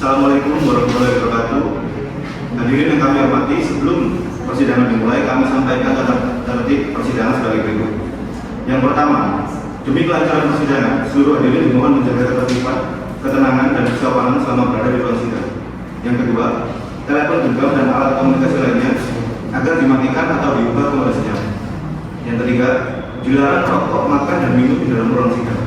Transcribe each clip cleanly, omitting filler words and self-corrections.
Assalamualaikum warahmatullahi wabarakatuh. Hadirin yang kami hormati, sebelum persidangan dimulai, kami sampaikan tertib persidangan sebagai berikut. Yang pertama, demi kelancaran persidangan, seluruh hadirin dimohon menjaga ketertiban, ketenangan, dan kesopanan selama berada di ruang sidang. Yang kedua, telepon genggam dan alat komunikasi lainnya agar dimatikan atau diubah ke mode senyap. Yang ketiga, dilarang rokok, makan, dan minum di dalam ruang sidang.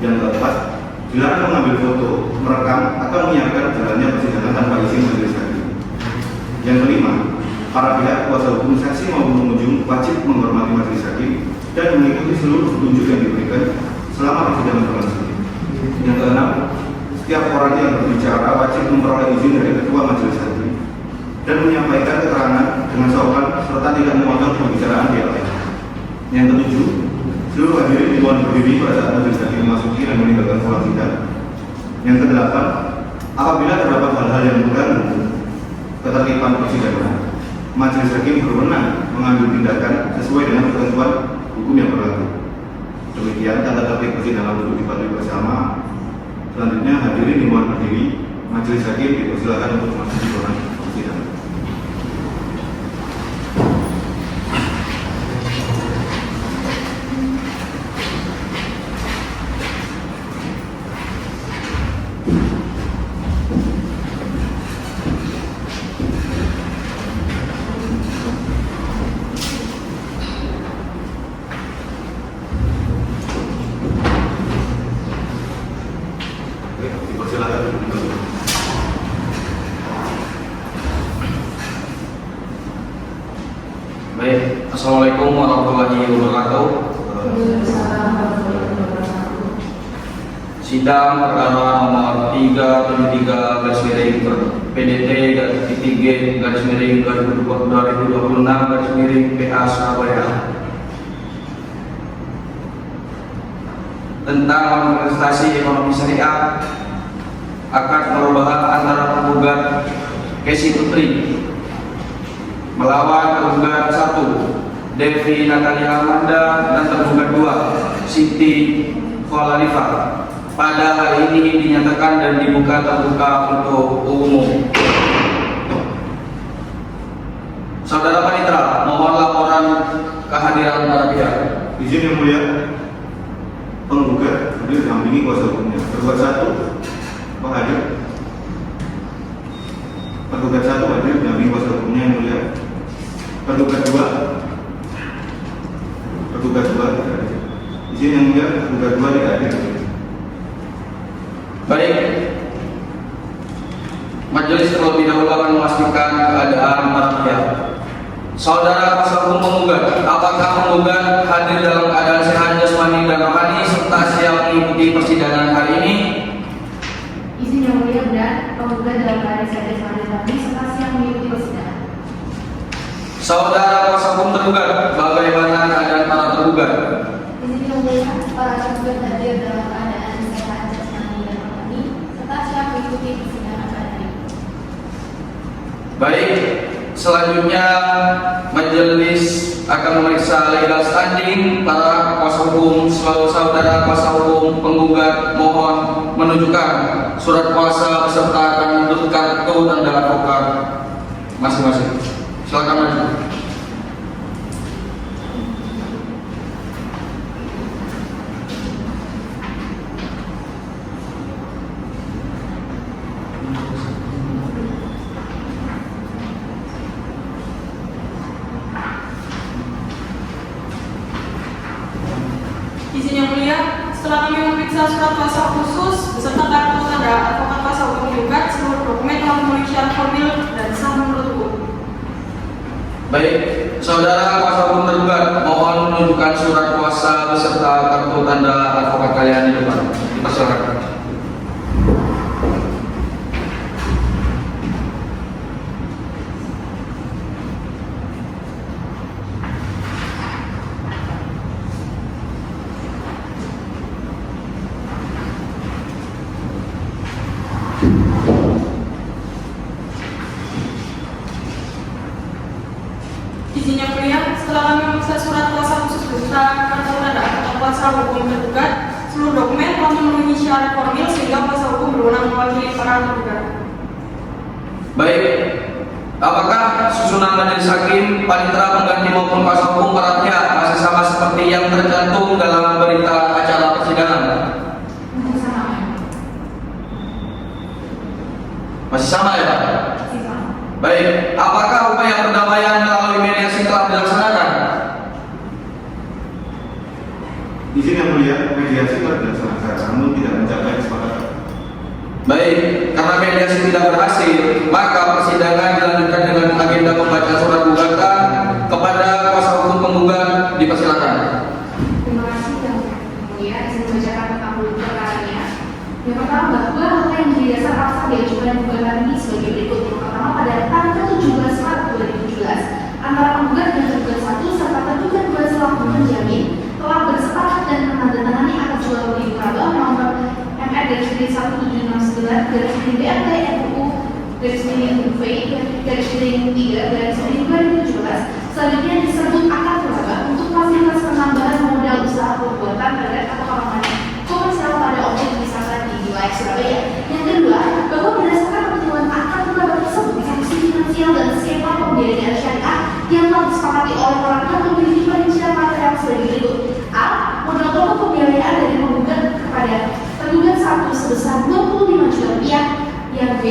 Yang keempat, dilarang mengambil foto, merekam, atau menyiapkan jalannya persidangan tanpa izin majelis hakim. Yang kelima, para pihak kuasa hukum, saksi maupun pengunjung wajib menghormati majelis hakim dan mengikuti seluruh petunjuk yang diberikan selama persidangan berlangsung. Yang keenam, setiap orang yang berbicara wajib memperoleh izin dari ketua majelis hakim dan menyampaikan keterangan dengan sopan serta tidak memotong pembicaraan pihak lain. Yang ketujuh, seluruh hadirin dimohon berdiri pada saat majelis hakim memasuki dan meninggalkan ruang sidang. Yang kedelapan, apabila terdapat hal-hal yang mengganggu ketertiban persidangan, majelis hakim berwenang mengambil tindakan sesuai dengan ketentuan hukum yang berlaku. Demikian tata tertib persidangan untuk dipatuhi bersama. Selanjutnya hadirin dimohon berdiri. Majelis hakim dipersilakan untuk memasuki ruangan persidangan. Baik, Assalamualaikum warahmatullahi wabarakatuh. Sidang perkara nomor 373 PDT -3 2026 PA Surabaya tentang manifestasi ekonomi syariah, akad perubahan antara penggugat Kesi Putri melawan tergugat 1 Devi Natalia Amanda dan tergugat 2 Siti Khalifah pada hari ini dinyatakan dan dibuka terbuka untuk umum. Saudara Panitra, mohon laporan kehadiran para pihak. Izin yang mulia, penggugat hadir didampingi kuasa hukumnya. Tergugat 1, Pak hadir. Tergugat 1 hadir didampingi kuasa hukumnya yang mulia. Tergugat 2 tidak hadir. Izin yang mulia, tergugat 2 tidak hadir. Baik, majelis terlebih dahulu akan memastikan keadaan para pihak. Saudara kuasa hukum penggugat, apakah penggugat hadir dalam keadaan sehat jasmani dan rohani serta siap mengikuti persidangan hari ini? Izin yang mulia, benar, penggugat dalam keadaan sehat jasmani dan rohani serta siap mengikuti persidangan. Saudara kuasa hukum tergugat, bagaimana keadaan para tergugat? Izin yang mulia, para tergugat hadir dalam keadaan sehat jasmani dan rohani serta siap mengikuti persidangan pada hari ini. Baik, selanjutnya majelis akan memeriksa legal standing para kuasa hukum. Saudara kuasa hukum penggugat mohon menunjukkan surat kuasa beserta kartu tanda advokat masing-masing. Silakan maju. Izin yang mulia, setelah kami memeriksa surat kuasa khusus beserta kartu tanda advokat kuasa hukum penggugat, seluruh dokumen telah memenuhi syarat formil dan sah menurut hukum. Baik, saudara kuasa hukum tergugat mohon menunjukkan surat kuasa beserta kartu tanda advokat kalian di depan. Dipersilakan. Izin yang mulia, setelah kami memeriksa surat kuasa khusus beserta kartu tanda advokat kuasa hukum tergugat, seluruh dokumen telah memenuhi syarat formil sehingga kuasa hukum berwenang mewakili para tergugat. Baik, apakah susunan majelis hakim, panitera pengganti maupun kuasa hukum para pihak masih sama seperti yang tercantum dalam berita acara persidangan? Masih sama. Masih sama ya Pak? Masih sama. Baik, apakah upaya perdamaian melalui mediasi telah dilaksanakan? Di sini yang mulia, mediasi telah dilaksanakan, namun tidak mencapai kesepakatan. Baik, karena mediasi tidak berhasil, maka persidangan dilanjutkan dengan agenda pembacaan surat gugatan kepada kuasa hukum penggugat. Dipersilakan. Terima kasih yang mulia. Saya membacakan tentang perkaranya. Yang pertama, bahwa apa yang menjadi dasar paksa diajukan gugatan ini sebagai berikut. Yang pertama, pada tanggal 17 Maret 2017, antara penggugat dan tergugat satu serta tergugat dua selaku penjamin telah bersepakat dan menandatangani akad jual beli meraba nomor MR-1769 BRT RUU UV 3/2017. Selanjutnya disebut akad meraba untuk fasilitas penambahan modal usaha perbuatan terhadap atau karangan komersial pada objek wisata di wilayah Surabaya. Yang kedua, bahwa berdasarkan pertemuan akad meraba tersebut, sanksi finansial dan skema pembiayaan syariah yang telah disepakati oleh para pihak memiliki perincian material sebagai berikut. A. Modal pokok pembiayaan dari penggugat kepada tergugat satu sebesar 25 juta rupiah. Yang B.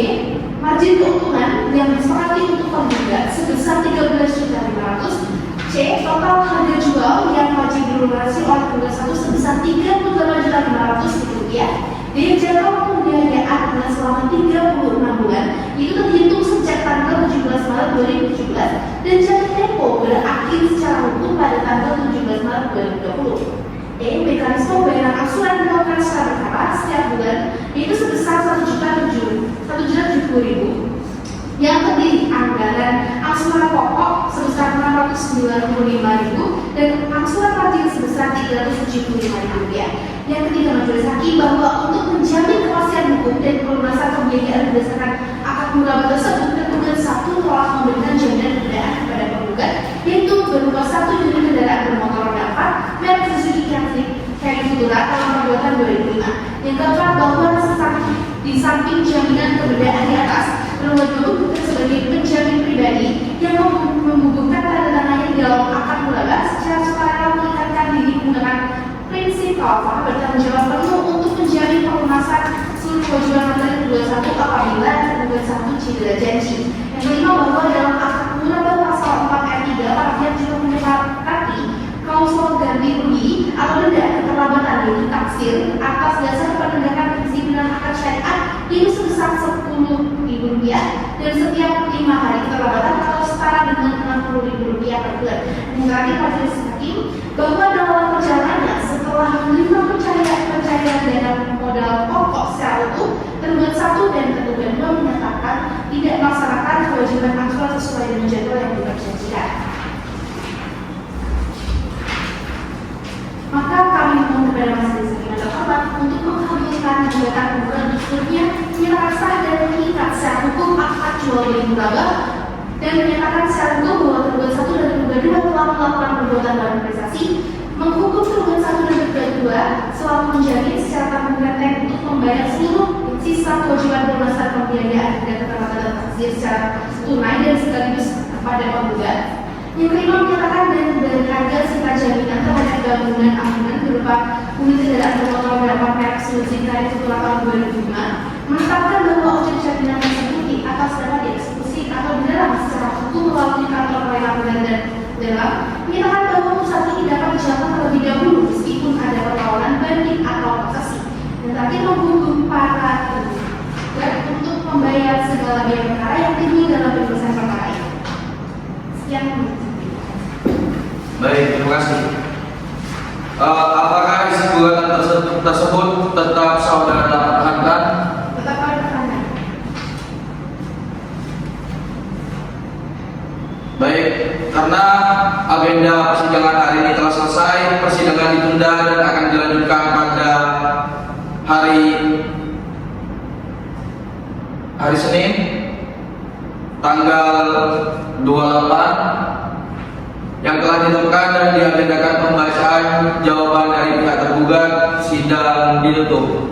Margin keuntungan yang disepakati untuk penggugat sebesar 13.500.000. C. Total harga jual yang wajib dilunasi oleh penggugat satu sebesar 38.500.000 rupiah. D. Jangka waktu pembiayaan adalah selama 36 bulan, itu terhitung sejak tanggal 17 Maret 2017 dan jatuh tempo berakhir secara hukum pada tanggal 17 Maret 2020. E. Mekanisme pembayaran angsuran dilakukan secara bertahap setiap bulan, yaitu sebesar 1.070.000 yang terdiri anggaran angsuran pokok sebesar 695.000 dan angsuran margin sebesar 375.000 rupiah. Yang ketiga, majelis hakim bahwa untuk menjamin kepastian hukum dan pelunasan pembiayaan berdasarkan akad murabah tersebut, tergugat satu telah memberikan jaminan kendaraan kepada penggugat, yaitu berupa satu unit kendaraan bermotor roda 4 merek Suzuki Carry Futura dalam perbuatan 2005. Yang keempat, bahwa di samping jaminan keberadaan di atas, tergugat sebagai penjamin pribadi yang membubuhkan tanda tangannya di dalam akad murabah secara sukarela mengikatkan diri menggunakan prinsip kafah bertanggung jawab penuh untuk menjamin pelunasan seluruh kewajiban materi tergugat satu apabila tergugat satu cedera janji. Yang kelima, bahwa dalam akad murabah pasal 4 ayat 3 para pihak juga menyepakati klausul ganti rugi atau denda keterlambatan yaitu taksir atas dasar penegakan kedisiplinan akad syariah itu sebesar 10.000 rupiah dan setiap 5 hari keterlambatan atau setara dengan 60.000 rupiah per bulan. Dan terakhir, majelis hakim bahwa dalam perjalanannya setelah menerima pencairan dana modal pokok secara utuh, tergugat satu dan tergugat dua menyatakan tidak melaksanakan kewajiban angsuran sesuai dengan jadwal yang diperjanjikan. Maka kami mohon kepada majelis hakim yang terhormat untuk mengabulkan gugatan penggugat berikutnya, menyatakan sah dan mengikat secara hukum akad jual beli murabah dan menyatakan secara hukum bahwa tergugat satu dan tergugat dua telah melakukan perbuatan dalam prestasi, menghukum tergugat satu dan tergugat dua selalu menjamin secara tanggungan untuk membayar seluruh sisa kewajiban pelunasan pembiayaan dan keterlambatan taksir secara tunai dan sekaligus kepada penggugat. Yang kelima, menyatakan dan berharga sisa jaminan terhadap bangunan amungan berupa unit kendaraan bermotor roda merek Suzuki Carry Futura tahun 2005, menetapkan bahwa objek jaminan tersebut di atas dapat dieksekusi atau dilelang secara hukum melalui kantor pengadilan dan dalam menyatakan bahwa pusat ini dapat dijalankan terlebih dahulu meskipun ada perlawanan banding atau kasasi. Dan terakhir, menghukum para tergugat untuk membayar segala biaya perkara yang timbul dalam penyelesaian perkara ini. Sekian. Baik, terima kasih. Apakah isi gugatan tersebut tetap saudara pertahankan? Tetap pertahankan. Baik, karena agenda persidangan hari ini telah selesai, persidangan ditunda dan akan dilanjutkan pada hari Senin tanggal 28 yang telah ditentukan dan diagendakan pembacaan jawaban dari pihak tergugat. Sidang ditutup.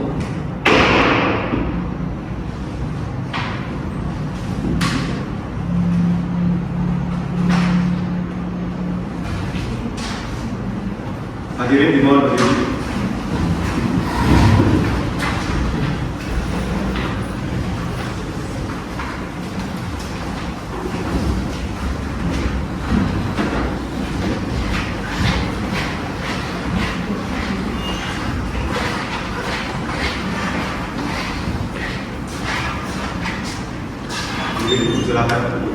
Silakan.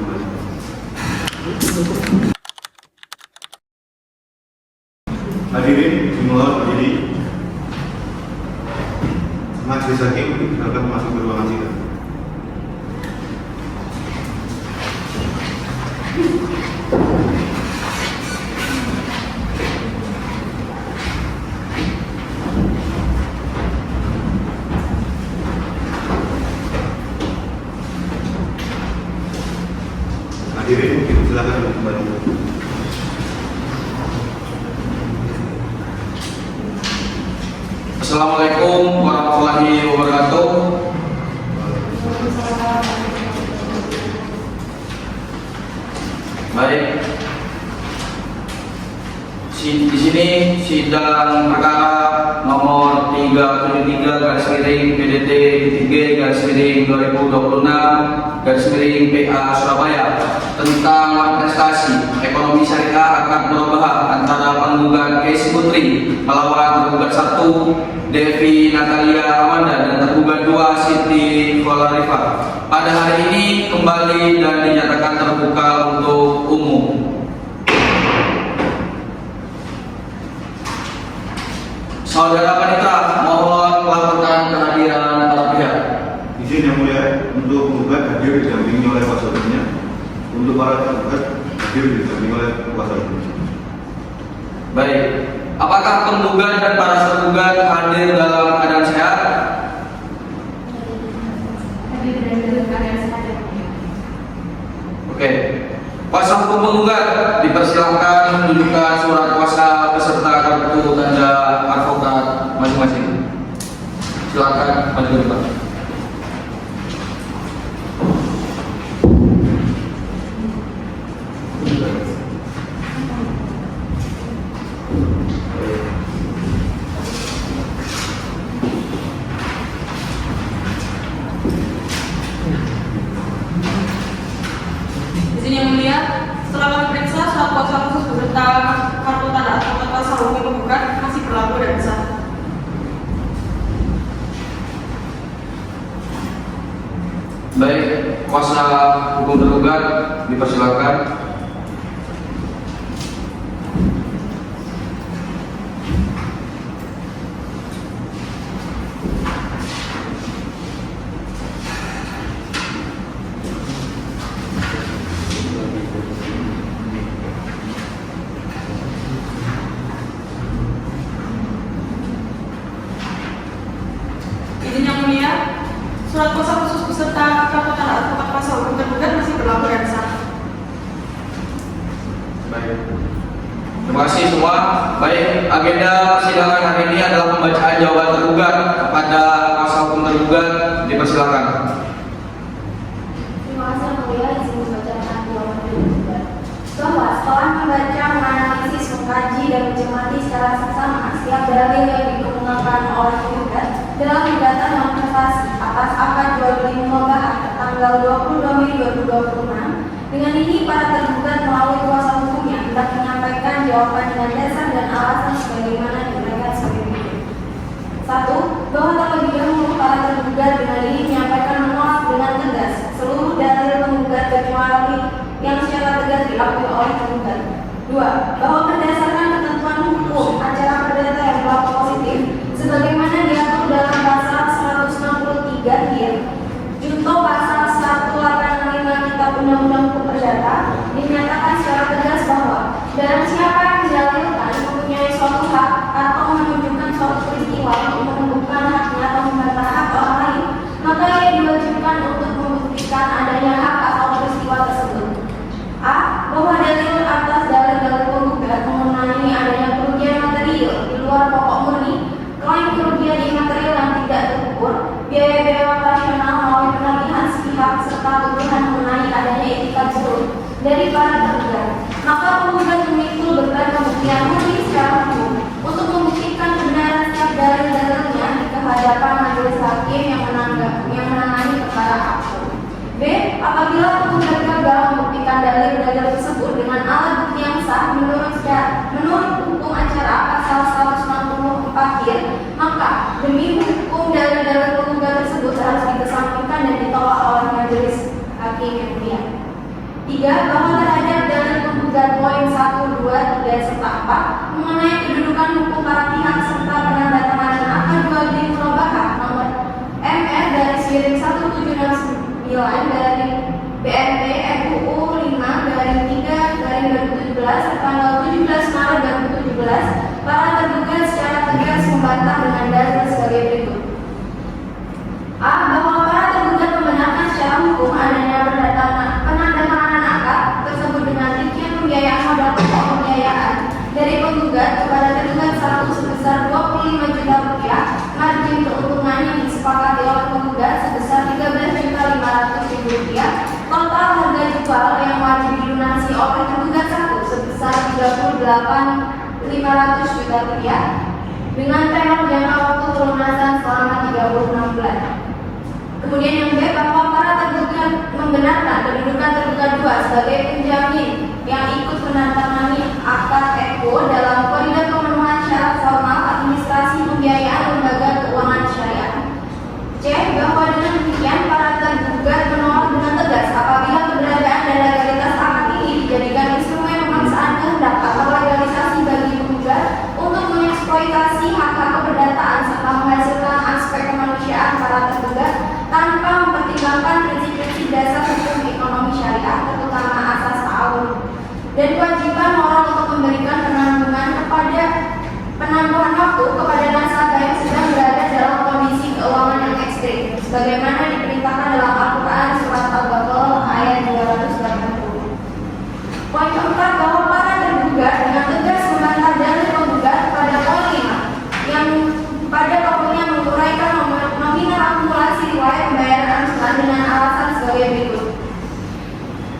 Hadirin dimulai berdiri. Majelis Hakim akan masuk ke ruangan sidang. Hadirin, silakan kembali. Assalamualaikum warahmatullahi wabarakatuh. Baik. Di sini sidang perkara nomor 373/PDT/PDT/2026/PA Surabaya tentang manifestasi ekonomi syariah akad murabahah antara penggugat Casey Putri melawan tergugat 1 Devi Natalia Amanda dan tergugat 2 Siti Kolarifa pada hari ini kembali dan dinyatakan terbuka untuk umum. Saudara Panitra, mohon melaporkan kehadiran para pihak. Izin yang mulia untuk penggugat hadir didampingi oleh kuasa hukumnya. Untuk para tergugat hadir didampingi oleh kuasa hukumnya. Baik, apakah penggugat dan para tergugat hadir dalam keadaan sehat? Hadir dalam keadaan sehat. Oke. Kuasa hukum penggugat dipersilakan menunjukkan surat kuasa beserta kartu tanda advokat masing-masing. Silakan maju ke depan. Izin yang mulia, setelah kami periksa surat kuasa khusus beserta kartu tanda advokat kuasa hukum penggugat masih berlaku dan sah. Baik, kuasa hukum tergugat dipersilakan. Izin yang mulia, surat kuasa khusus beserta kartu tanda advokat kuasa hukum tergugat masih berlaku dan sah. Baik. Terima kasih semua. Baik, agenda persidangan hari ini adalah pembacaan jawaban tergugat kepada kuasa hukum tergugat. Dipersilakan. Terima kasih yang mulia, izin membacakan jawaban tergugat. Bahwa setelah membaca, menganalisis, mengkaji dan mencermati secara seksama setiap dalil yang dikemukakan oleh tergugat dalam gugatan manifestasi atas akad jual beli murabahah tanggal 22 Mei 2026. Dengan ini para tergugat melalui kuasa hukumnya hendak menyampaikan jawaban dengan dasar dan alasan sebagaimana diuraikan sebagai berikut. 1. Bahwa terlebih dahulu para tergugat dengan ini menyampaikan menolak dengan tegas seluruh dalil penggugat kecuali yang secara tegas diakui oleh tergugat. 2. Bahwa berdasarkan ketentuan hukum acara perdata yang berlaku positif sebagaimana diatur dalam pasal 163 HIR junto pasal 185 Kitab Undang-Undang Hukum Perdata dinyatakan secara tegas bahwa barang siapa yang didalilkan mempunyai suatu hak atau menunjukkan suatu peristiwa untuk menentukan haknya atau membantah hak orang lain, maka ia diwajibkan untuk membuktikan adanya hak atau peristiwa tersebut. A. Bahwa dalil atas dalil-dalil penggugat mengenai adanya kerugian material di luar pokok murni, klaim kerugian imaterial yang tidak terukur, biaya-biaya operasional maupun penagihan sepihak serta tuduhan mengenai adanya etikat buruk dari para tergugat, maka penggugat memikul beban pembuktian murni secara hukum untuk membuktikan kebenaran setiap dalil-dalilnya di kehadapan majelis hakim yang menangani perkara aku. B. Apabila penggugat gagal membuktikan dalil-dalil tersebut dengan alat bukti yang sah menurut hukum acara pasal 164 HIR, maka demi hukum dalil-dalil penggugat tersebut harus dikesampingkan dan ditolak oleh majelis hakim. Hakim yang mulia. 3. Bahwa terhadap dalil penggugat poin 1, 2, 3, serta 4 mengenai kedudukan hukum para pihak serta penandatanganan akad jual beli murabahah nomor MR/1769 dari BNP FUU 5/3/2017 tanggal 17 Maret 2017 para tergugat secara tegas membantah dengan dalil sebagai berikut. A. Bahwa para tergugat membenarkan secara hukum adanya penandatanganan akad tersebut dengan rincian pembiayaan modal pokok pembiayaan dari penggugat kepada tergugat 1 sebesar 25 juta rupiah, margin keuntungan yang disepakati oleh penggugat sebesar 13.500.000 rupiah, total harga jual yang wajib dilunasi oleh tergugat 1 sebesar 38.500 juta rupiah dengan tenor jangka waktu pelunasan selama 36 bulan. Kemudian yang B, bahwa para tergugat membenarkan kedudukan tergugat 2 sebagai penjamin yang ikut menandatangani akad ECO dalam koridor pemenuhan syarat formal administrasi pembiayaan lembaga keuangan syariah. C. Bahwa dengan demikian para tergugat menolak dengan tegas apabila keberadaan dan legalitas akad ini dijadikan instrumen pemaksaan kehendak atau legalisasi bagi penggugat untuk mengeksploitasi hak-hak keperdataan serta menghasilkan aspek kemanusiaan para tergugat tanpa mempertimbangkan prinsip-prinsip dasar hukum ekonomi syariah terutama asas ta'awun dan kewajiban moral untuk memberikan penangguhan waktu kepada nasabah yang sedang berada dalam kondisi keuangan yang ekstrim sebagaimana diperintahkan dalam Al-Quran surat Al-Baqarah ayat 280. Poin keempat, bahwa para tergugat dengan tegas membantah dalil penggugat pada poin 5 yang pada pokoknya menguraikan nominal akumulasi riwayat pembayaran angsuran dengan alasan sebagai berikut.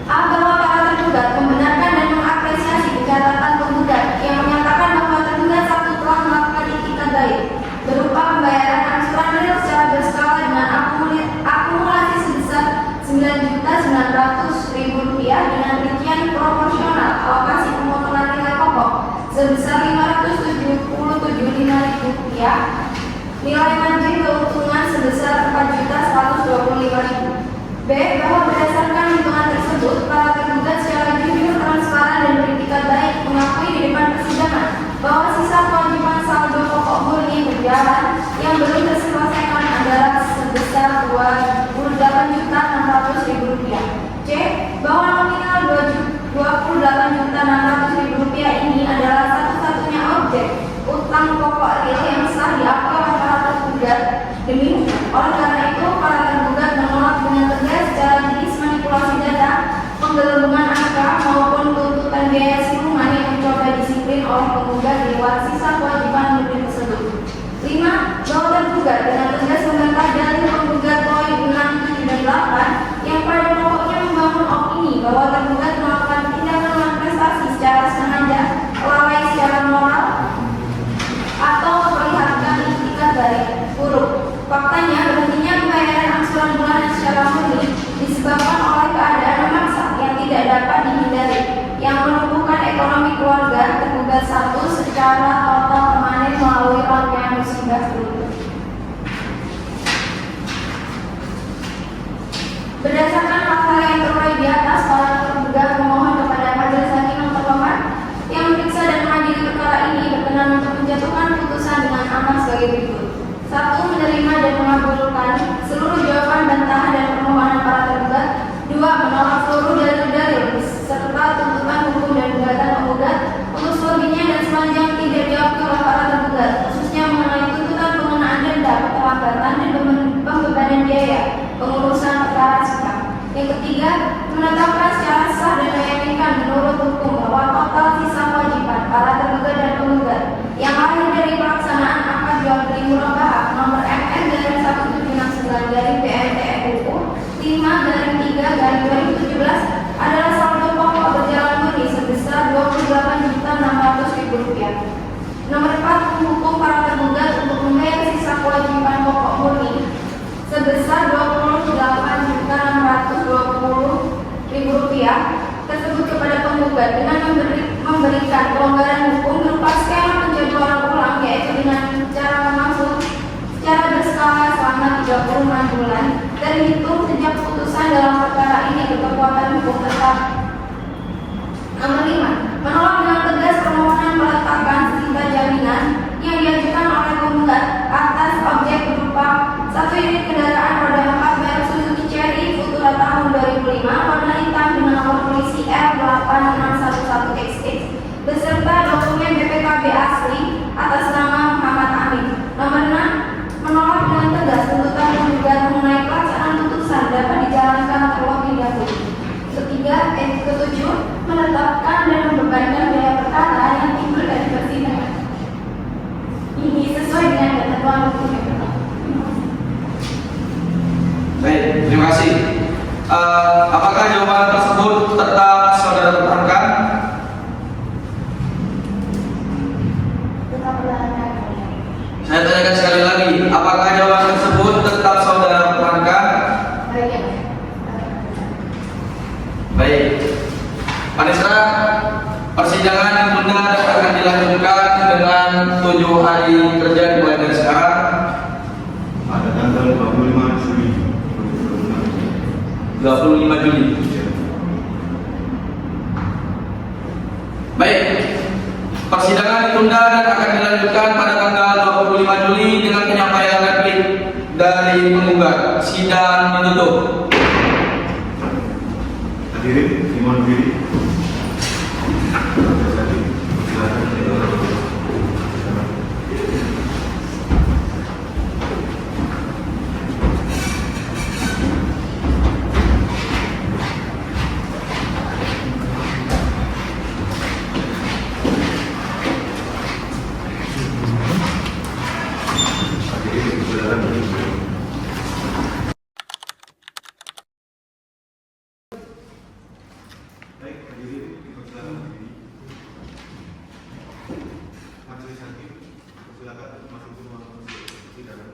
A. Bahwa para tergugat membenarkan dan mengapresiasi catatan penggugat yang menyatakan bahwa tergugat 1 telah melakukan itikat baik berupa pembayaran angsuran real secara berskala dengan akumulasi sebesar Rp9.900.000 dengan rincian proporsional alokasi pemotongan nilai pokok sebesar Rp577.500, nilai margin keuntungan sebesar Rp4.125.000. B. Bahwa berdasarkan hitungan tersebut, para tergugat secara jujur, transparan, dan beritikat baik mengakui di depan persidangan bahwa sisa kewajiban saldo pokok murni berjalan yang belum terselesaikan adalah sebesar Rp28.600.000. C. Bahwa nominal Rp28.600.000 ini adalah satu-satunya objek utang pokok real yang sah diakui oleh para tergugat demi hukum. Oleh karena itu, para tergugat menolak dengan tegas secara jenis manipulasi data, penggelembungan angka maupun tuntutan biaya siluman yang mencoba disiplin oleh penggugat lewat sisa kewajiban murni tersebut. 5. Bahwa tergugat dengan tegas membantah dalil penggugat poin 6, 7, dan 8 yang pada pokoknya membangun opini bahwa tergugat melakukan tindakan manifestasi secara sengaja, lalai secara moral, atau memperlihatkan itikat baik buruk. Faktanya, berhentinya pembayaran angsuran bulanan secara murni disebabkan oleh keadaan memaksa yang tidak dapat dihindari yang melumpuhkan ekonomi keluarga tergugat 1 secara total permanen melalui rangkaian musibah berikut. Berdasarkan hal-hal yang terurai di atas, para tergugat memohon kepada Majelis Hakim yang terhormat yang memeriksa dan mengadili perkara ini berkenan untuk menjatuhkan putusan dengan aman sebagai berikut. 1. Menerima dan mengabulkan seluruh jawaban bantahan dan permohonan para tergugat. 2. Menolak seluruh dalil-dalil serta tuntutan hukum dan gugatan penggugat untuk selebihnya dan sepanjang tidak dijawab oleh para tergugat, khususnya mengenai tuntutan pengenaan denda, keterlambatan, dan pembebanan biaya pengurusan perkara sikap. Yang ketiga, menetapkan secara sah dan meyakinkan menurut hukum bahwa total sisa kewajiban para tergugat dan penggugat yang lahir dari pelaksanaan akad jual beli murabahah nomor MN/1769/BNT/FUU 5/3/2017 adalah saldo pokok berjalan murni sebesar Rp28.600.000. Nomor 4, menghukum para tergugat untuk membayar sisa kewajiban pokok murni sebesar Rp28.620.000 tersebut kepada penggugat dengan memberikan pelonggaran hukum berupa skema penjadwalan ulang, yaitu dengan cara memasuk secara berskala selama 36 bulan terhitung sejak putusan dalam perkara ini hukum tetap. Nomor 5. Menolak dengan tegas permohonan peletakan sisa jaminan yang diajukan oleh penggugat atas objek berupa 1 unit kendaraan roda 4 merek Suzuki Cherry Futura tahun 2005 warna hitam dengan nomor polisi R8611XX beserta dokumen BPKB asli atas nama Muhammad Amin. Nomor 6. Menolak dengan tegas tuntutan penggugat mengenai pelaksanaan putusan dapat dijalankan terlebih dahulu. Ketujuh, menetapkan dan membebankan biaya perkara yang timbul dari persidangan. Ini sesuai dengan ketentuan hukum yang berlaku. Baik, terima kasih. Apakah jawaban tersebut tetap saudara pertahankan? Tetap berlaku. Saya tanyakan sekali lagi, apakah jawaban tersebut tetap saudara pertahankan? Baik ya. Baik. Panisra, persidangan ditunda dan akan dilanjutkan dengan 7 hari kerja dimulai dari sekarang. Pada tanggal 25 Juli 25 Juli. Baik. Persidangan ditunda dan akan dilanjutkan pada tanggal 25 Juli dengan penyampaian replik dari penggugat. Sidang ditutup. hadirin dimohon berdiri. Baik, hadirin dipersilakan berdiri. Majelis hakim, silakan masuk ke ruang persidangan.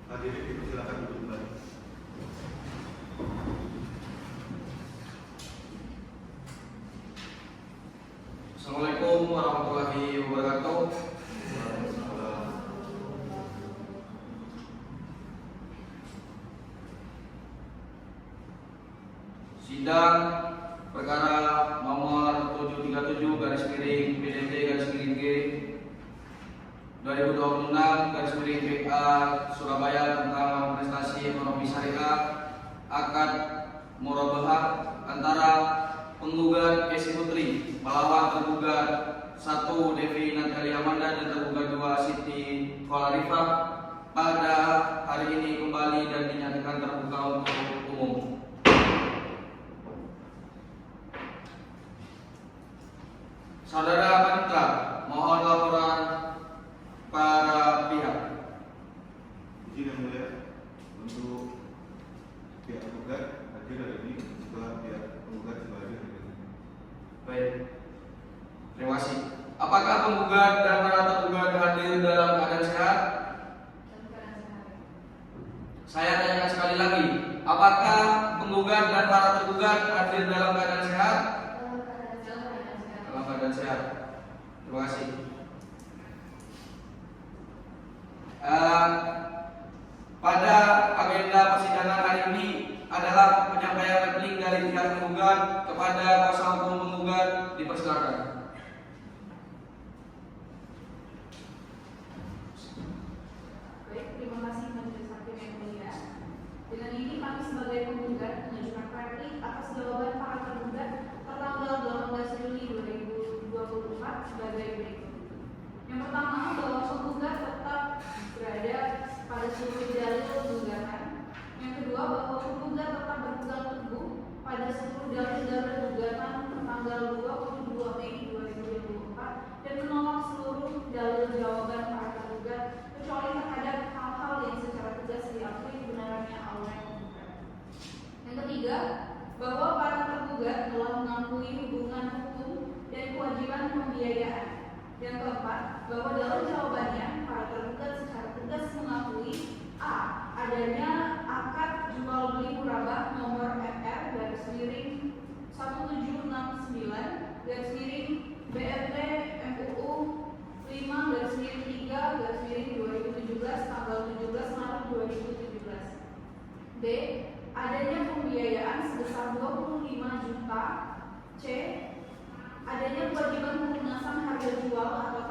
Hadirin dipersilakan duduk kembali. Assalamualaikum warahmatullahi wabarakatuh. Sidang perkara nomor 737 garis miring PDT garis miring G 2026 garis miring PA Surabaya tentang prestasi ekonomi syariah akad murabahah antara penggugat Esi Putri melawan tergugat 1 Devi Natalia Amanda dan tergugat 2 Siti Kholarifah pada hari ini kembali dan dinyatakan terbuka untuk umum. Saudara Panitra, mohon laporan para pihak. Izin yang mulia untuk pihak penggugat hadir hari ini setelah pihak penggugat sudah hadir hari ini. Baik, terima kasih. Apakah penggugat dan para tergugat hadir dalam keadaan sehat? Saya tanyakan sekali lagi, apakah penggugat dan para tergugat hadir dalam keadaan sehat? Dalam keadaan sehat. Terima kasih. Pada agenda persidangan hari ini adalah penyampaian replik dari pihak penggugat kepada kuasa hukum penggugat, dipersilakan. Baik, terima kasih Majelis Hakim yang mulia. Dengan ini kami sebagai penggugat mengajukan replik atas jawaban para tergugat tertanggal 18 Juli 2024 sebagai berikut. Yang pertama, bahwa penggugat tetap berada pada seluruh dalil gugatan. Yang kedua, bahwa penggugat tetap berpegang teguh pada seluruh dalil gugatan tertanggal 22 Mei 2024 dan menolak seluruh dalil jawaban para tergugat kecuali terhadap hal-hal yang secara tegas diakui kebenarannya oleh penggugat. Yang ketiga, bahwa para tergugat telah mengakui hubungan hukum dan kewajiban pembiayaan. Yang keempat, bahwa dalam jawabannya para tergugat secara tegas mengakui a. adanya akad jual Puraba nomor FR/1769/BRT MUU 5/3/2017 tanggal 17 Maret 2017. B. Adanya pembiayaan sebesar 25 juta. C. Adanya kewajiban pelunasan harga jual atau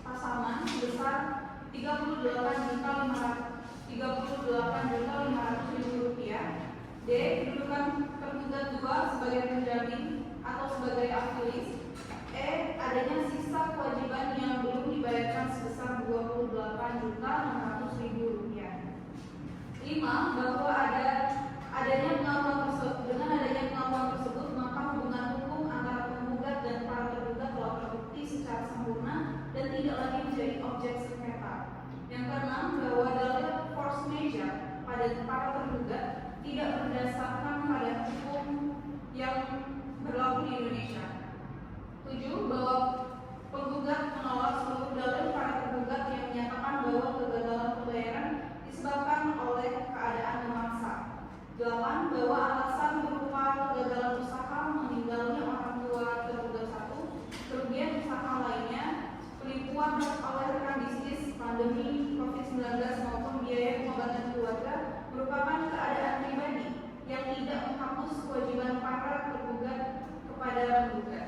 pasaman sebesar 38.500.000 rupiah. D. Kedudukan tergugat 2 sebagai penjamin atau sebagai afilis. E. Adanya sisa kewajiban yang belum dibayarkan sebesar 28.600.000 rupiah. 5. Bahwa adanya pengakuan tersebut maka hubungan hukum antara penggugat dan para tergugat telah terbukti secara sempurna dan tidak lagi menjadi objek sengketa. Yang keenam, bahwa dalil force majeure pada para tergugat tidak berdasarkan pada hukum yang berlaku di Indonesia. 7. Bahwa penggugat menolak seluruh dalil para tergugat yang menyatakan bahwa kegagalan pembayaran disebabkan oleh keadaan memaksa. 8. Bahwa alasan berupa kegagalan usaha, meninggalnya orang tua tergugat 1, kerugian usaha lainnya, penipuan oleh rekan bisnis, pandemi COVID-19 maupun biaya pengobatan keluarga merupakan keadaan pribadi yang tidak menghapus kewajiban para tergugat kepada penggugat.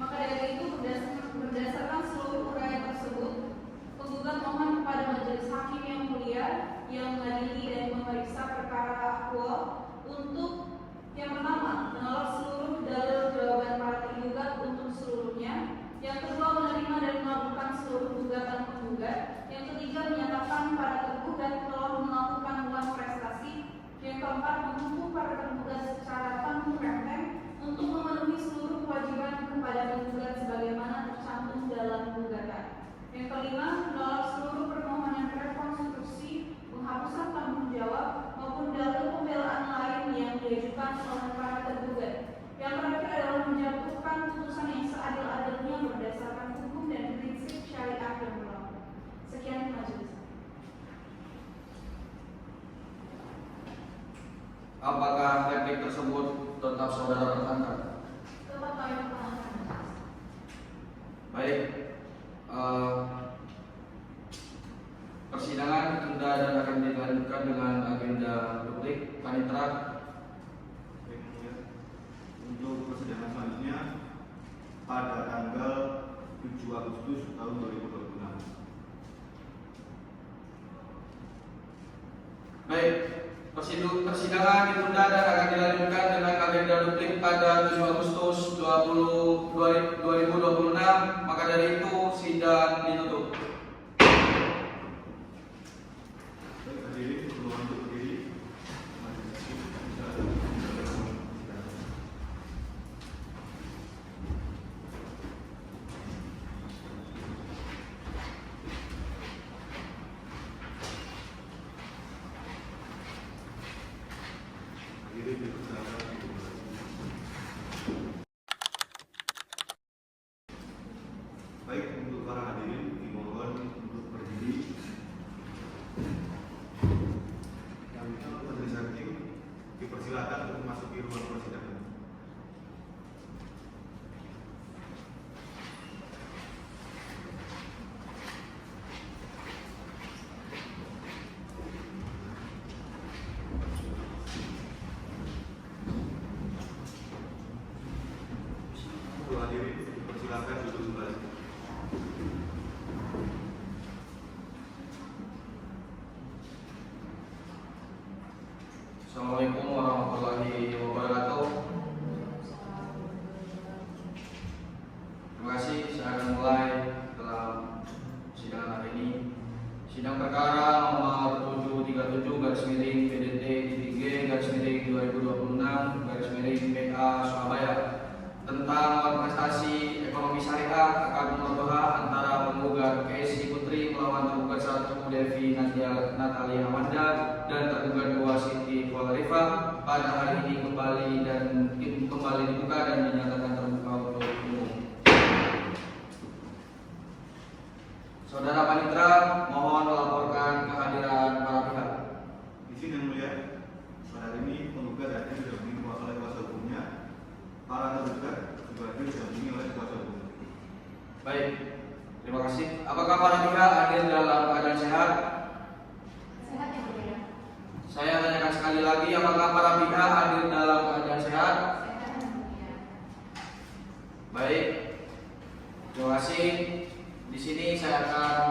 Maka dari itu, berdasarkan seluruh uraian tersebut, penggugat mohon kepada majelis hakim yang mulia yang mengadili dan memeriksa perkara aktual untuk yang pertama, menolak seluruh dalil jawaban para tergugat untuk seluruhnya. Yang kedua, menerima dan melakukan seluruh gugatan penggugat. Yang ketiga, menyatakan para tergugat telah melakukan uang prestasi. Yang keempat, mendukung para tergugat secara tanpa renteng untuk memenuhi seluruh kewajiban kepada penggugat sebagaimana tercantum dalam gugatan. Yang kelima, menolak seluruh permohonan rekonstruksi, penghapusan tanggung jawab maupun dalil pembelaan lain yang diajukan oleh para tergugat. Yang terakhir adalah menjatuhkan putusan yang seadil-adilnya berdasarkan hukum dan prinsip syariat yang berlaku. Sekian majelis. Apakah replik tersebut tetap saudara pertahankan? Tetap kami pertahankan. Baik. Persidangan ditunda dan akan dilanjutkan dengan agenda publik. Panitera. Untuk persidangan selanjutnya pada tanggal 7 Agustus tahun 2026. Baik. Persidangan ditunda dan akan dilanjutkan dengan agenda publik pada 7 Agustus 2026. Maka dari itu sidang ditutup. Baik, hadirin, permohonan untuk berdiri. Majelis hakim bisa hadirin dipersilakan. Baik, untuk para hadirin dimohon untuk berdiri. Yang majelis hakim dipersilakan untuk memasuki ruang persidangan. Untuk hadirin dipersilakan duduk kembali. Assalamualaikum warahmatullahi wabarakatuh. Terima kasih. Saya akan mulai dalam sidang hari ini. Sidang perkara nomor 737/PDT-G/2026/PA Surabaya tentang kontestasi ekonomi syariah akad mubaha antara penggugat KSI Putri melawan tergugat 1 Devi Natalia Amanda dan tergugat 2 Siti Kualarifa pada hari ini kembali dibuka dan dinyatakan terbuka untuk umum. Saudara Panitera, mohon Baik, terima kasih. Apakah para pihak hadir dalam keadaan sehat? Sehat yang mulia. Saya tanyakan sekali lagi, apakah para pihak hadir dalam keadaan sehat? Sehat yang mulia. Baik, terima kasih. Di sini saya akan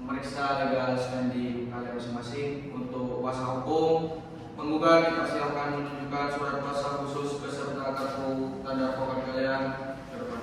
memeriksa legal standing kalian masing-masing. Untuk kuasa hukum menggugat, dipersilakan menunjukkan surat kuasa khusus beserta kartu tanda advokat kalian ke depan.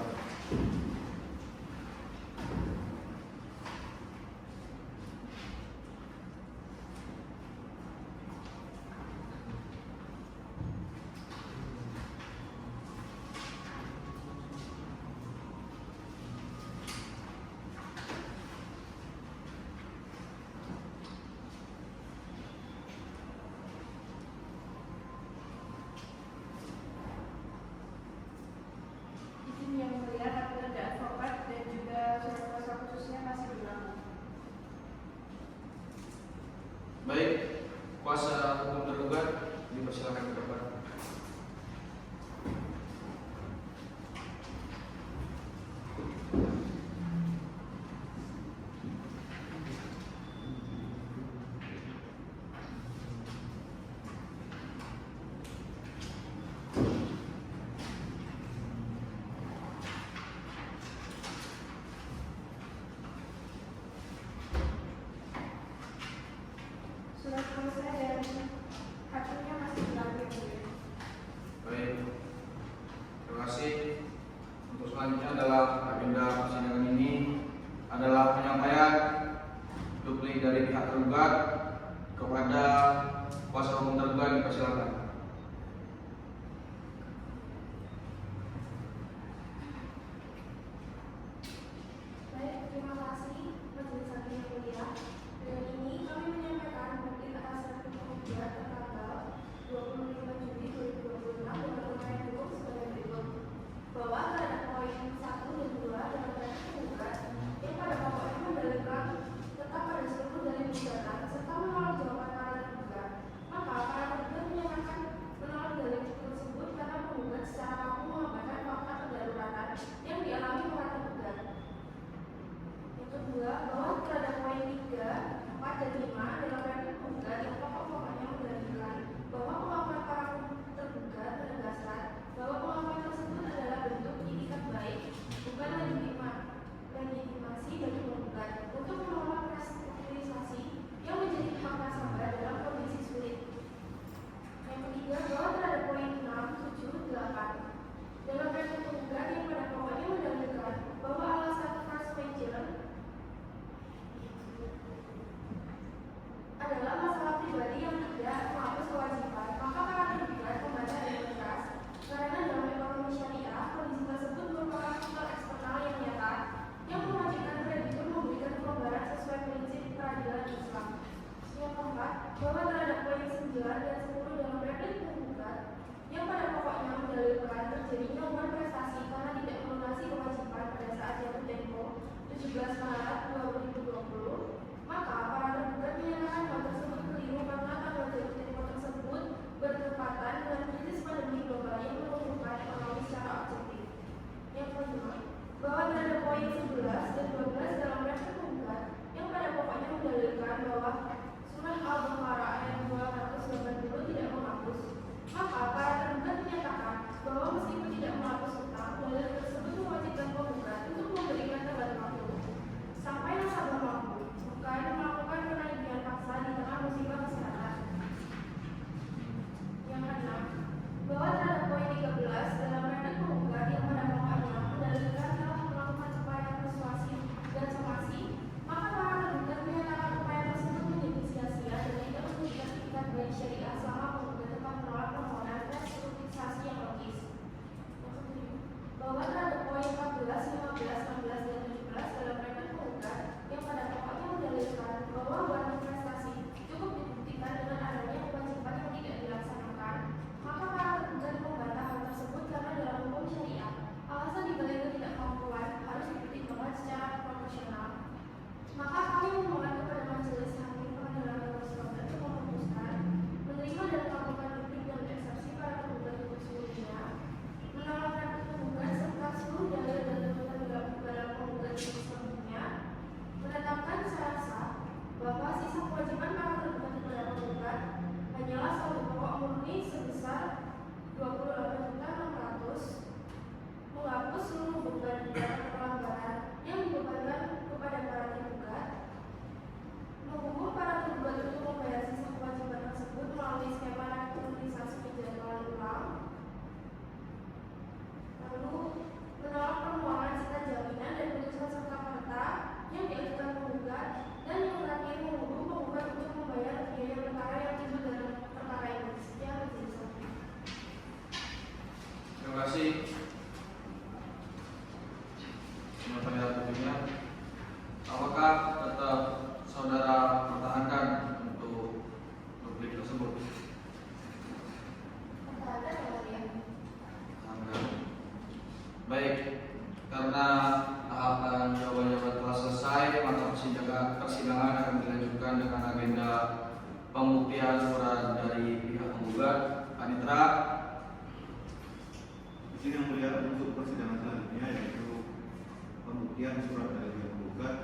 surat dari pihak penggugat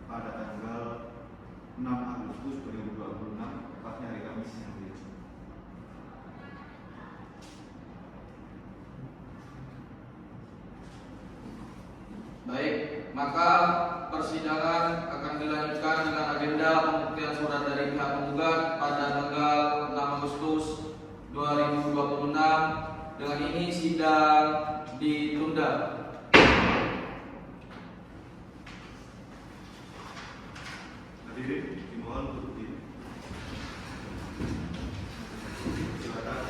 pada tanggal 6 Agustus 2026, tepatnya hari Kamis yang mulia. Baik, maka persidangan akan dilanjutkan dengan agenda pembuktian surat dari pihak penggugat pada tanggal 6 Agustus 2026. Dengan ini sidang ditunda. Hadirin dimohon untuk berdiri. Silakan.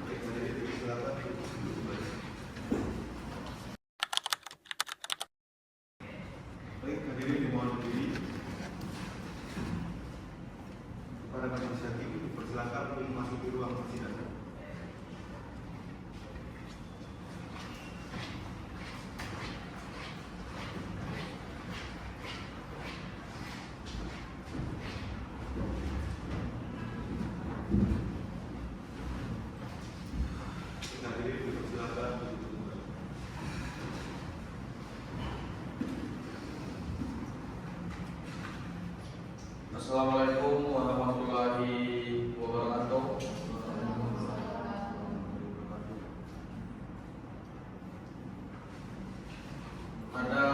Baik, hadirin silakan. Baik, hadirin dimohon berdiri. Para majelis hakim dipersilakan untuk memasuki ruang persidangan. Hadirin dipersilakan untuk duduk kembali. Assalamualaikum warahmatullahi wabarakatuh. Pada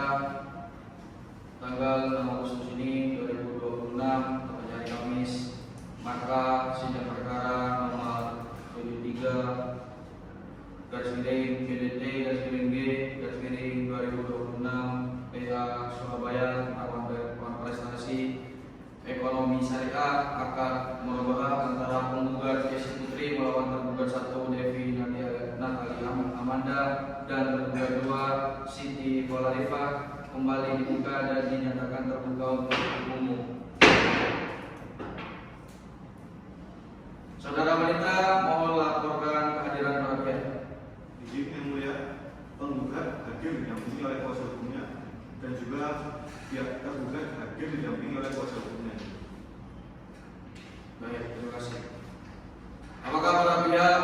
tanggal 6 Agustus ini 2026, tepatnya hari Kamis, maka sidang perkara nomor 73 garis miring PDT garis miring G garis miring 2026 PH Surabaya melakukan prestasi ekonomi syariah akad murabahah antara penggugat Yesi Putri melawan tergugat 1 Devi Natali Amanda dan tergugat 2 Siti Polarifah kembali dibuka dan dinyatakan terbuka untuk umum. Saudara wanita, mohon laporkan kehadiran rakyat. Izin yang mulia, penggugat hadir didampingi oleh kuasa hukumnya dan juga pihak tergugat hadir didampingi oleh kuasa hukumnya. Baik, terima kasih. Apakah para pihak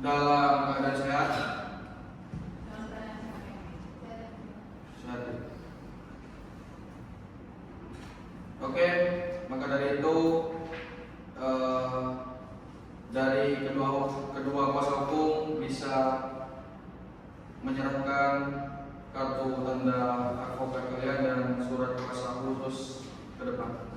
dalam keadaan sehat? Sehat. Oke, maka dari itu dari kedua kuasa hukum bisa menyerahkan kartu tanda advokat kalian dan surat kuasa khusus ke depan.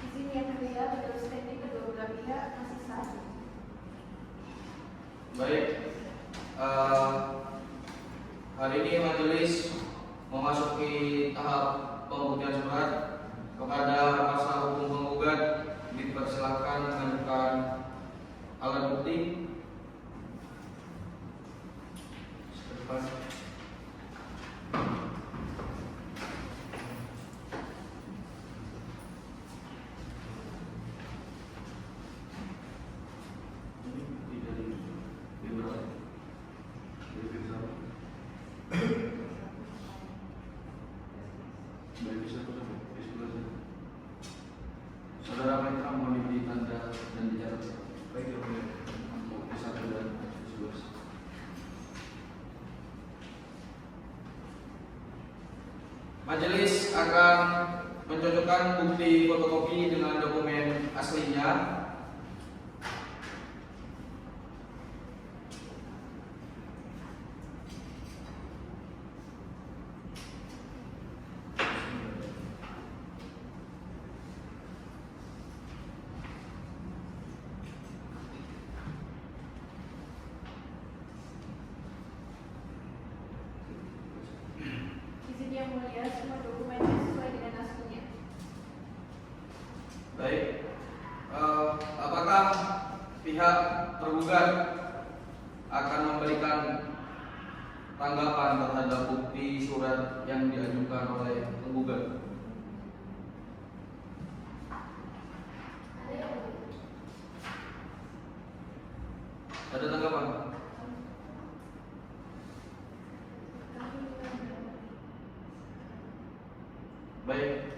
Izin yang mulia, menurut statement kedua belah pihak masih sah. Baik, hari ini majelis memasuki tahap pembuktian surat. Kepada kuasa hukum penggugat dipersilakan mengajukan alat bukti. Saudara Mitra mohon diberi tanda dan dicatat. Baik, yang mulia. Bukti 1 dan 11. Majelis akan mencocokkan bukti fotokopi dengan dokumen aslinya. dan semua dokumennya sesuai dengan aslinya. Baik. Apakah pihak tergugat akan memberikan tanggapan terhadap bukti surat yang diajukan oleh penggugat? Ada tanggapan? Baik.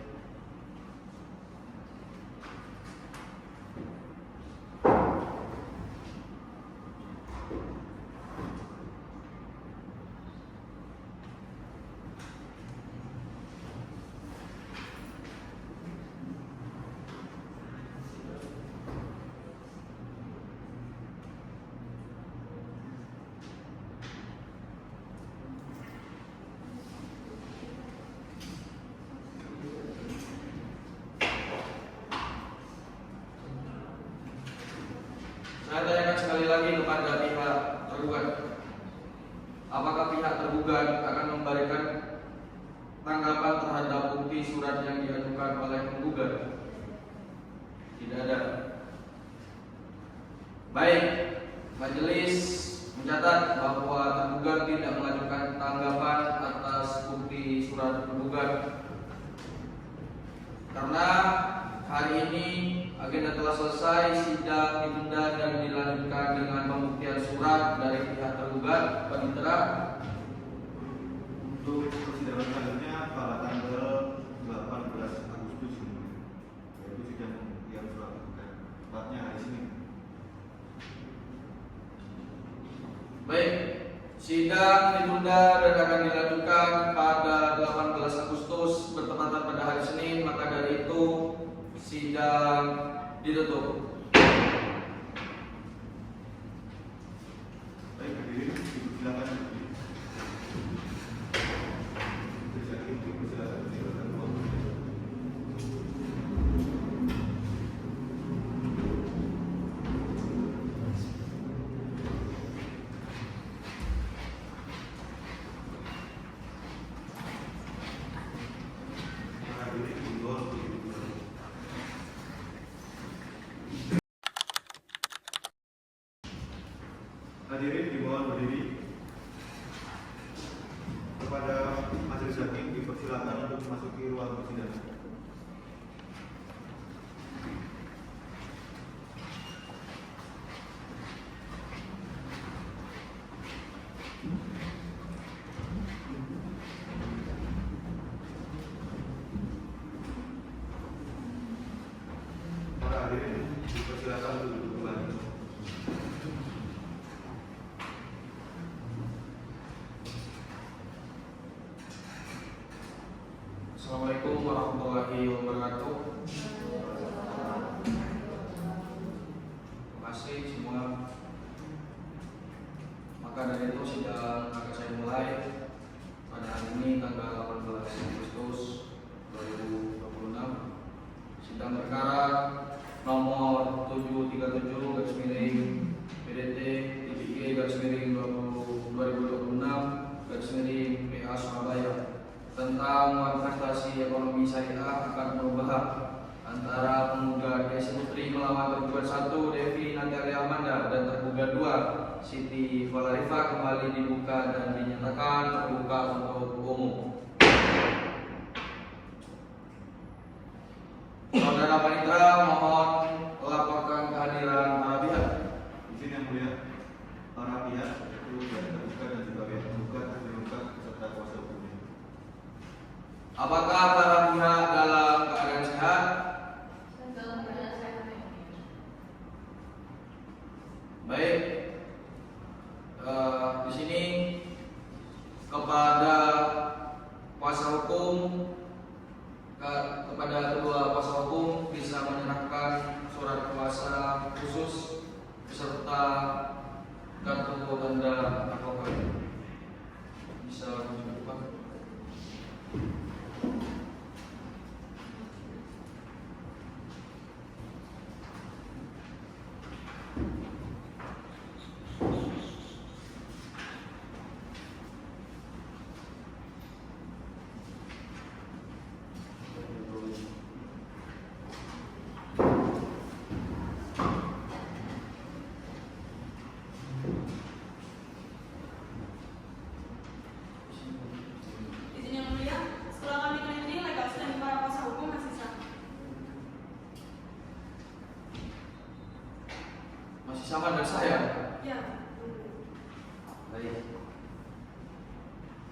Saya tanyakan sekali lagi kepada pihak tergugat. Apakah pihak tergugat akan memberikan tanggapan terhadap bukti surat yang diajukan oleh penggugat? Tidak ada. Baik, majelis mencatat bahwa tergugat tidak mengajukan tanggapan atas bukti surat penggugat. Karena hari ini agenda telah selesai, sidang ditunda dan dilanjutkan dengan pembuktian surat dari pihak tergugat. Panitera, Untuk persidangan selanjutnya pada tanggal 18 Agustus ini, yaitu sidang yang surat tergugat, tepatnya hari Senin. baik, sidang ditunda dan akan dilanjutkan pada 18 Agustus bertepatan pada hari Senin. Maka dari itu sidang ditutup. Baik, hadirin, dipersilakan. Hadirin dimohon berdiri. Kepada majelis hakim dipersilakan untuk memasuki ruang persidangan. Para hadirin dipersilakan untuk duduk kembali. Assalamualaikum warahmatullahi wabarakatuh. Terima kasih semua. Maka dari itu sidang akan saya mulai pada hari ini tanggal 18 Agustus 2026. Sidang perkara nomor 737 garis miring PDT TPG garis miring 2026 garis miring PA Surabaya tentang manifestasi ekonomi syariah akan merubah antara penggugat Desi Putri melawan tergugat 1 Devi Natalia Amanda dan tergugat 2 Siti Valarifa kembali dibuka dan dinyatakan terbuka untuk umum. Saudara Panitera, mohon laporkan kehadiran para pihak. Izin yang mulia, para pihak yaitu pihak tergugat dan juga pihak penggugat tergugat beserta kuasa hukumnya. Apakah para pihak dalam keadaan sehat? Baik. Di sini kepada kuasa hukum, kepada kedua kuasa hukum bisa menyerahkan surat kuasa khusus beserta kartu tanda advokat. Bisa menunjukkan.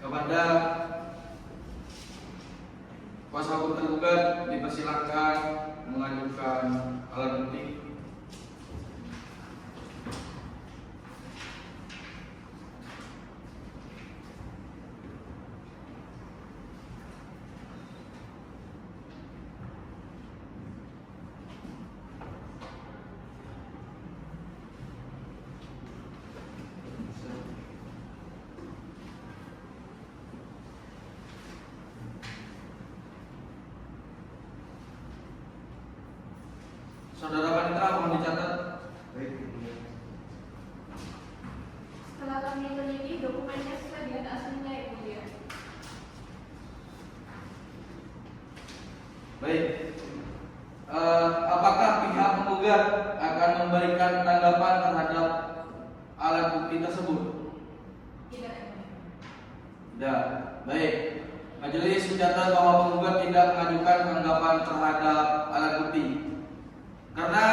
Kepada kuasa hukum tergugat dipersilakan mengajukan alat bukti. Saudara Panitra mohon dicatat. Baik. Setelah kami teliti, dokumennya sudah di atas aslinya ya mulia. Baik. Apakah pihak penggugat akan memberikan tanggapan terhadap alat bukti tersebut? Tidak ya mulia. Tidak. Baik. Majelis mencatat bahwa penggugat tidak mengajukan tanggapan terhadap alat bukti. Karena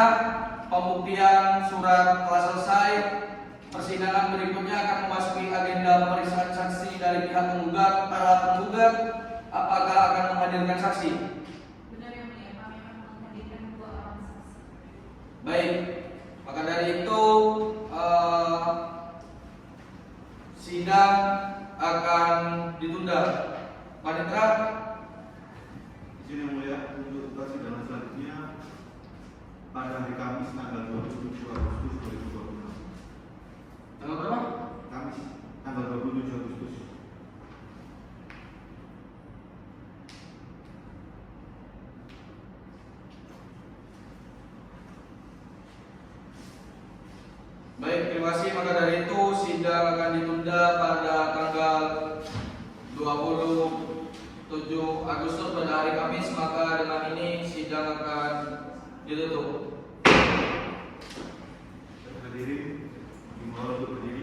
pembuktian surat telah selesai, persidangan berikutnya akan memasuki agenda pemeriksaan saksi dari pihak penggugat. Para penggugat apakah akan menghadirkan saksi? Benar ya mulia, kami akan menghadirkan 2 orang saksi. Baik, maka dari itu sidang akan ditunda. Panitra, Izin yang mulia, untuk persidangan selanjutnya pada hari Kamis tanggal 27 Agustus 2026. tanggal berapa? Kamis tanggal 27 Agustus. Baik, terima kasih. Maka dari itu sidang akan ditunda pada tanggal 27 Agustus pada hari Kamis. Maka dengan ini sidang akan ditutup. Hadirin dimohon untuk berdiri.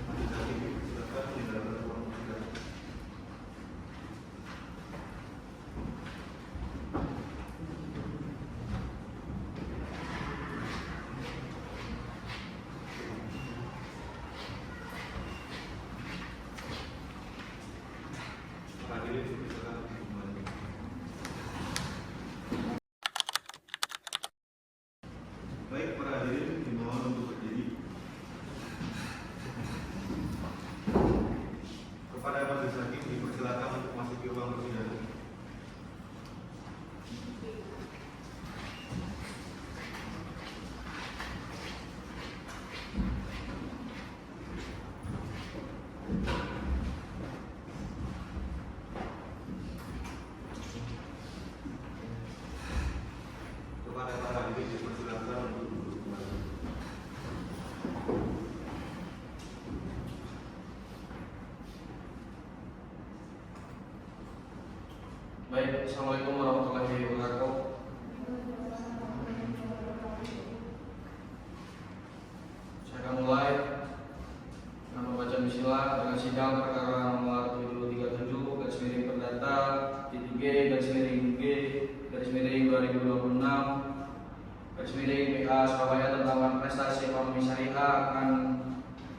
Majelis hakim silakan meninggalkan ruang persidangan. Hadirin silakan kembali. Baik, para hadirin dimohon untuk berdiri. Kepada majelis hakim dipersilakan untuk masuk ke ruang persidangan. Kepada para hadirin dipersilakan untuk duduk kembali. Baik, Assalamualaikum warahmatullahi wabarakatuh. Saya akan mulai dengan membaca bismillah dengan sidang perkara nomor 737 garis miring perdata titik G garis miring G garis miring 2026 garis miring PA Surabaya tentang prestasi ekonomi syariah akan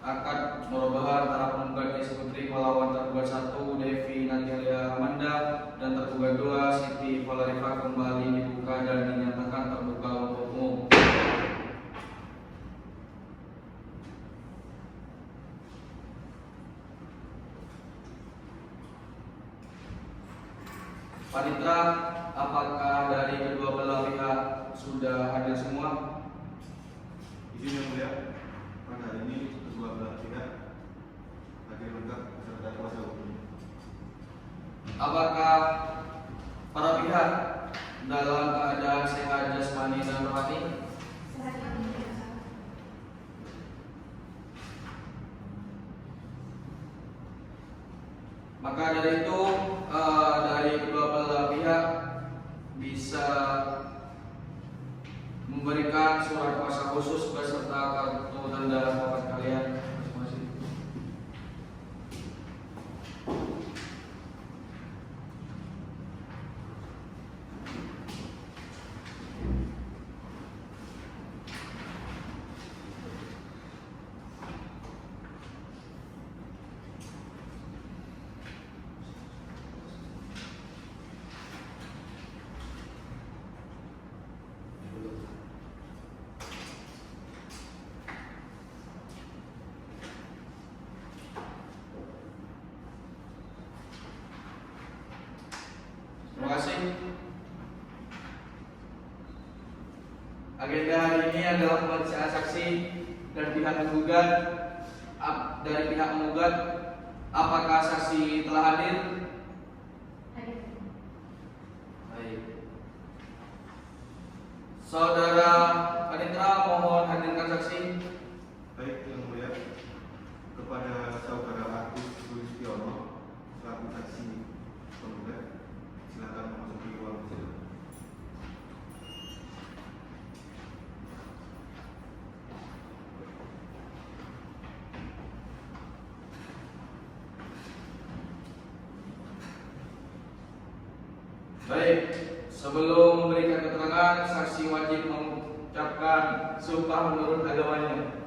akad murobaah antara penggugat Desi Putri melawan tergugat 1 Devi Natalia Amanda dan tergugat 2 Siti Valarifa kembali dibuka dan dinyatakan terbuka untuk umum. Panitra, apakah dari kedua belah pihak sudah hadir semua? Izin yang mulia, pada hari ini kedua belah pihak hadir lengkap beserta kuasa hukum. Apakah para pihak dalam keadaan sehat jasmani dan rohani? Sehat ya mulia. Maka dari itu dari kedua belah pihak bisa memberikan surat kuasa khusus beserta kartu tanda wafat kalian masing-masing. ini adalah pemeriksaan saksi dan pihak menggugat. Dari pihak menggugat, apakah saksi telah hadir? Hadir. Baik. Saudara Panitra, mohon hadirkan saksi. Baik, yang mulia, kepada saudara Agus Sulistiono selaku saksi penggugat, silakan memasuki ruang sidang. Baik, sebelum memberikan keterangan, saksi wajib mengucapkan sumpah menurut agamanya.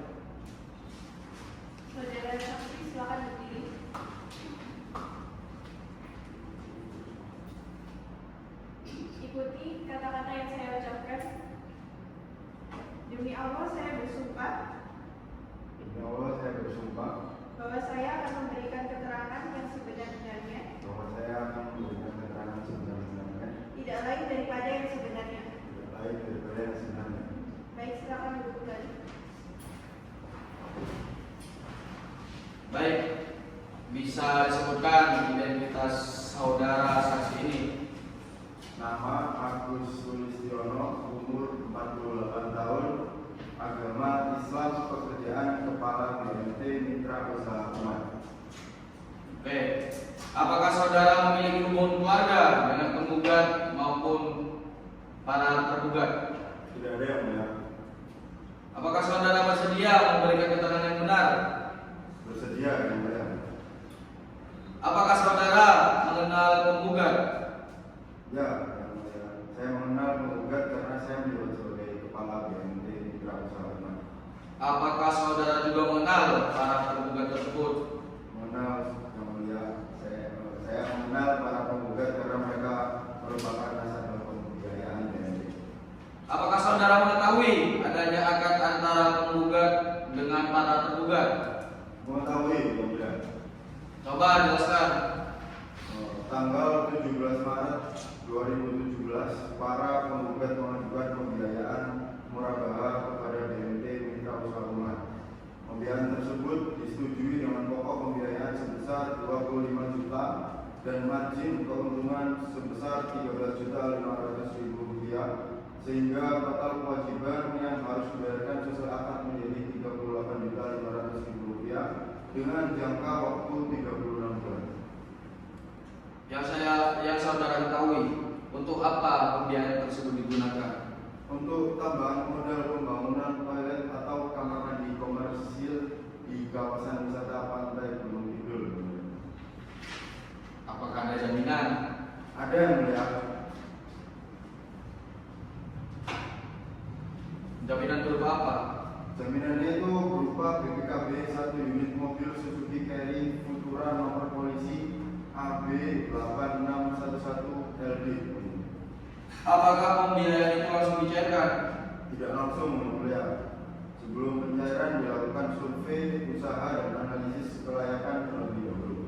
Saudara saksi silakan berdiri. Ikuti kata-kata yang saya ucapkan. Demi Allah saya bersumpah Demi Allah saya bersumpah bahwa saya akan memberikan keterangan yang sebenar-benarnya, bahwa saya akan memberikan keterangan sebenar-benarnya, tidak lain daripada yang sebenarnya. tidak lain daripada yang sebenarnya. Baik, silakan duduk kembali. Baik, bisa disebutkan identitas saudara saksi ini? Nama Agus Sulistiono, umur 48 tahun, agama Islam, pekerjaan kepala BNT Mitra Usaha Umat. Oke, apakah saudara memiliki hubungan keluarga dengan penggugat maupun para tergugat? Tidak ada yang mulia. Apakah saudara bersedia memberikan keterangan yang benar? Bersedia yang mulia. Apakah saudara mengenal penggugat? Ya, yang mulia. Saya mengenal penggugat karena saya menjabat sebagai kepala BNT Mitra Usaha Umat. Apakah saudara juga mengenal para tergugat tersebut? Mengenal yang mulia. Saya mengenal para penggugat karena mereka merupakan nasabah pembiayaan BNT. Apakah saudara mengetahui adanya akad antara penggugat dengan para tergugat? Mengetahui yang mulia. Coba jelaskan. Tanggal 17 Maret 2017, para penggugat mengajukan pembiayaan murabaha kepada BNT Mitra Usaha Umat. Pembiayaan tersebut disetujui dengan pokok pembiayaan sebesar 25 juta dan margin keuntungan sebesar 13.500.000 rupiah, sehingga total kewajiban yang harus dibayarkan sesuai akad menjadi 38.500.000 rupiah dengan jangka waktu 36 bulan. Yang saudara ketahui, untuk apa pembiayaan tersebut digunakan? Untuk tambahan modal pembangunan toilet atau kamar mandi komersil di kawasan wisata Pantai Gunung Kidul. Apakah ada jaminan? Ada yang mulia. Jaminan berupa apa? Jaminannya itu berupa BPKB 1 unit mobil Suzuki Carry Futura nomor polisi AB 8611 LD. Apakah pembiayaan itu langsung dicairkan? Tidak langsung yang mulia. Sebelum pencairan dilakukan survei usaha dan analisis kelayakan terlebih dahulu.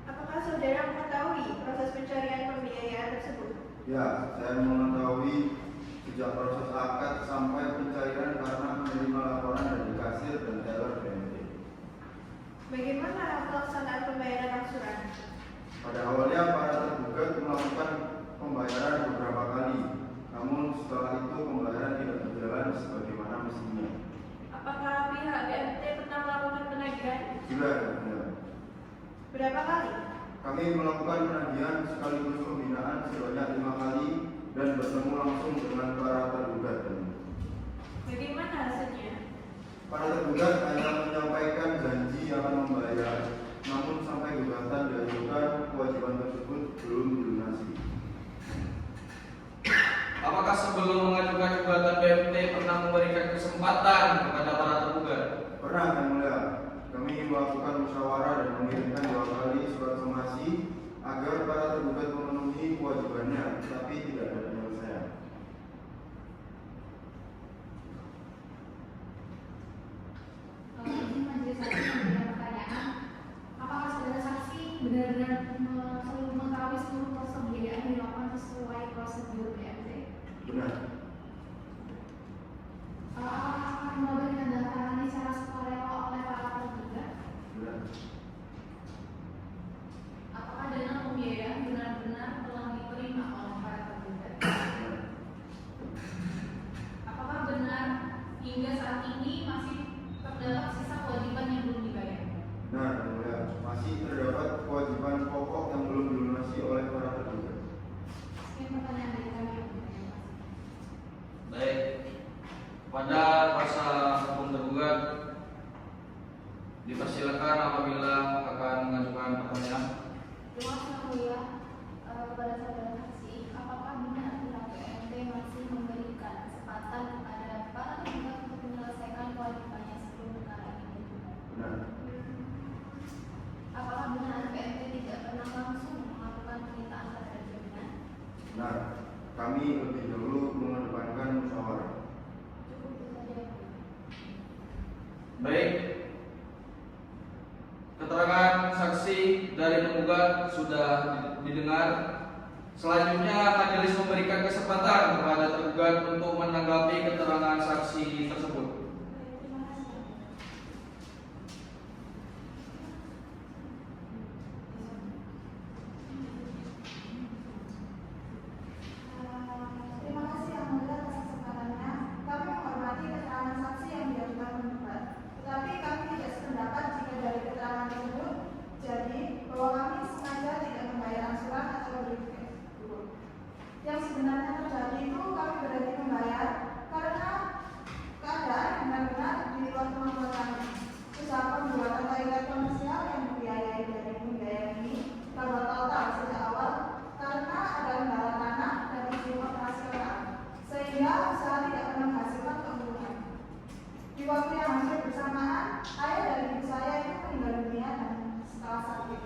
Apakah saudara mengetahui proses pencarian pembiayaan tersebut? Ya, saya mengetahui sejak proses akad sampai pencairan karena menerima laporan dari kasir dan teller BNT. Bagaimana pelaksanaan pembayaran angsuran? Pada awalnya para tergugat melakukan pembayaran beberapa kali, namun setelah itu pembayaran tidak berjalan sebagaimana mestinya. Apakah pihak BNT pernah melakukan penagihan? Sudah, ya. Berapa kali? Kami melakukan penagihan sekaligus pembinaan sebanyak 5 kali dan bertemu langsung dengan para tergugat. Bagaimana hasilnya? Para tergugat hanya menyampaikan janji akan membayar, namun sampai gugatan diajukan kewajiban tersebut belum dilunasi. Apakah sebelum mengajukan gugatan BNT pernah memberikan kesempatan kepada para tergugat? Pernah yang mulia, kami melakukan musyawarah dan mengirimkan 2 kali surat somasi agar para tergugat memenuhi kewajibannya, tapi tidak ada penyelesaian. Benar. Apakah memberikan daftaran secara sukarela oleh para tergugat? Benar. Apakah dana pembiayaan benar-benar telah diterima oleh para tergugat? Benar. Apakah benar hingga saat ini masih terdapat sisa kewajiban yang belum dibayar? Nah, yang mulia, masih terdapat kewajiban pokok yang belum dilunasi oleh para tergugat. Sekian pertanyaan dari kami. Baik. Pada masa hukum tergugat dipersilakan apabila akan mengajukan pertanyaan. Terima kasih Yang Mulia. Kepada saudara saksi, apakah benar pihak PNT masih memberikan kesempatan kepada para tergugat untuk menyelesaikan kewajibannya sebelum perkara ini dibuka? Benar. Apakah benar PNT tidak pernah langsung melakukan penyitaan terhadap jaminan? Benar. Kami lebih dahulu mengedepankan musyawarah. Cukup itu saja Yang Mulia. Baik. Keterangan saksi dari tergugat sudah didengar. Selanjutnya majelis memberikan kesempatan kepada tergugat untuk menanggapi keterangan saksi tersebut. Terima kasih. Terima kasih Yang Mulia atas kesempatannya. Kami menghormati keterangan saksi yang diajukan penuntut. Tetapi kami tidak sependapat jika dari keterangan tersebut jadi bahwa kami sengaja tidak membayar angsuran atau berikan. Yang sebenarnya terjadi itu kami berhenti membayar karena keadaan yang benar-benar di luar kemampuan kami. Usaha pembuatan toilet komersial yang dibiayai dari pembiayaan ini gagal total sejak awal karena ada kendala tanah dan izin operasional, sehingga usaha tidak pernah menghasilkan keuntungan. Di waktu yang hampir bersamaan, ayah dan ibu saya itu meninggal dunia dan setelah sakit.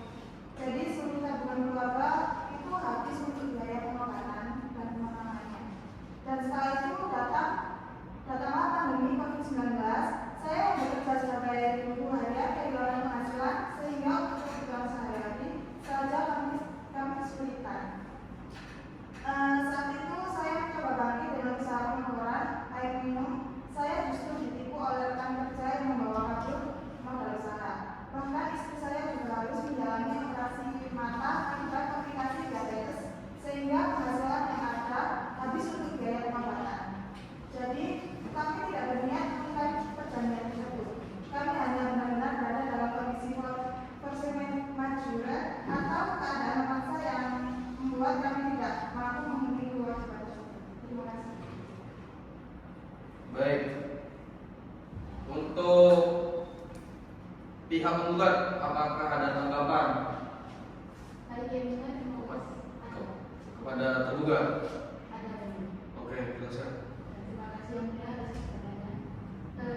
Jadi seluruh tabungan keluarga itu habis untuk biaya pengobatan dan penanganannya. Dan setelah itu datanglah pandemi COVID-19. Saya yang bekerja sebagai ibu harian kehilangan penghasilan sehingga untuk kebutuhan sehari-hari saja kami kesulitan. Saat itu saya mencoba bangkit dengan usaha pengeboran air minum. Saya justru ditipu oleh rekan kerja yang membawa kabur modal usaha. Bahkan istri saya juga harus menjalani operasi mata akibat komplikasi diabetes, sehingga penghasilan yang ada habis untuk biaya pengobatan. Jadi kami tidak berniat mengikat perjanjian tersebut. Kami hanya benar-benar berada dalam kondisi force majeure atau keadaan memaksa yang membuat kami tidak mampu memenuhi kewajiban tersebut. Terima kasih. Baik. Untuk pihak penggugat, apakah ada tanggapan Ada jaminan yang mau kepada tergugat? ada. Oke, jelaskan. Terima kasih Yang Mulia atas pertanyaan.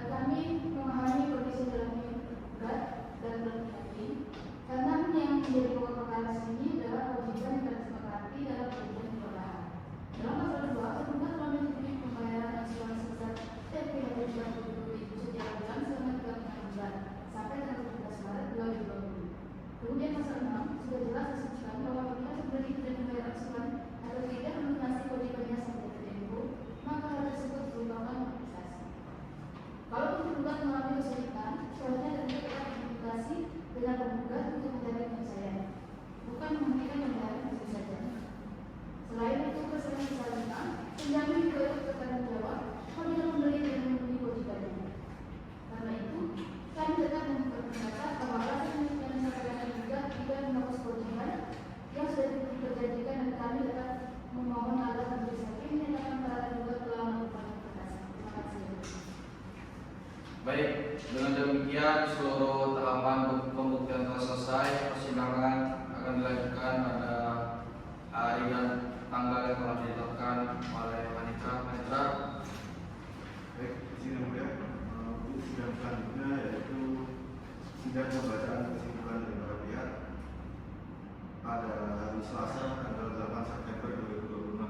Kami memahami kondisi dalamnya tergugat dan yakin karena yang menjadi pokok perkara ini adalah kewajiban yang telah disepakati dalam perjanjian perubahan. Dalam pasal 2, tergugat telah menyetujui pembayaran angsuran sebesar Rp3.270.000 setiap bulan selama 3 bulan sampai tanggal 17 Maret 2020. Kemudian pasal 6 sudah jelas disebutkan bahwa apabila pembeli tidak membayar angsuran atau tidak melunasi kewajibannya sampai tertempo, maka hal tersebut merupakan mobilisasi. Kalau tergugat mengalami kesulitan, seharusnya tergugat dapat komunikasi dengan penggugat untuk mencari penyelesaian, bukan menghentikan pembayaran itu saja. Selain itu, kesalahan disarankan penjamin juga bertanggung jawab apabila pembeli tidak memenuhi kewajibannya. Karena itu, kami tetap berpendapat bahwa alasan yang disampaikan tergugat tidak menghapus kewajiban yang sudah diperjanjikan, dan kami dapat memohon agar majelis hakim menyatakan para tergugat telah melakukan perkara. Terima kasih. Baik, dengan demikian seluruh tahapan pembuktian telah selesai. Persidangan akan dilanjutkan pada hari dan tanggal yang telah ditetapkan oleh Panitra. Baik, di sini Yang Mulia, untuk sidang selanjutnya yaitu sidang pembacaan kesimpulan dari para pihak pada hari Selasa tanggal 8 September 2026.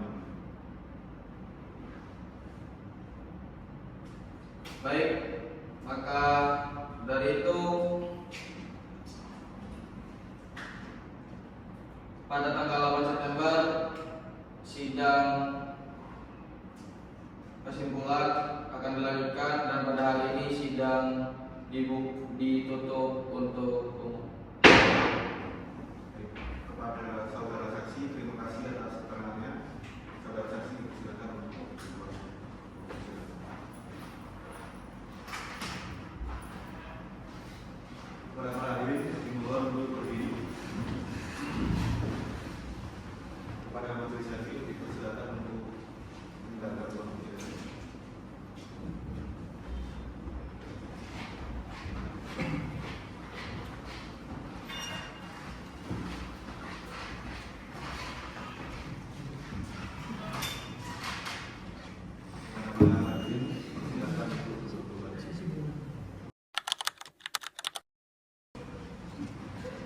Baik, maka dari itu pada tanggal 8 September sidang kesimpulan akan dilanjutkan dan pada hari ini sidang ditutup untuk umum. Kepada saudara saksi, terima kasih atas keterangannya. Saudara saksi, silakan untuk berbuat. Kepada para hadirin, dihimbau untuk berdiri. Kepada majelis hakim, dipersilakan untuk meninggalkan ruang sidang.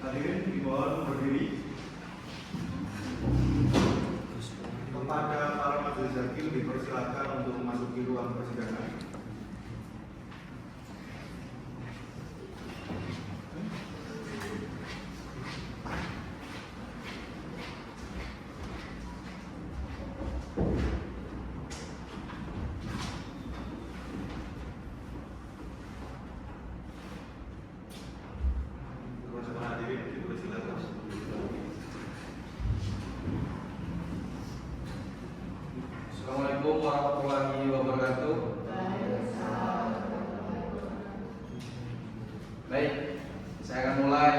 Hadirin dimohon berdiri. Kepada para majelis hakim dipersilakan untuk memasuki ruang persidangan. Kepada para hadirin dipersilakan. Assalamualaikum warahmatullahi wabarakatuh. Baik, saya akan mulai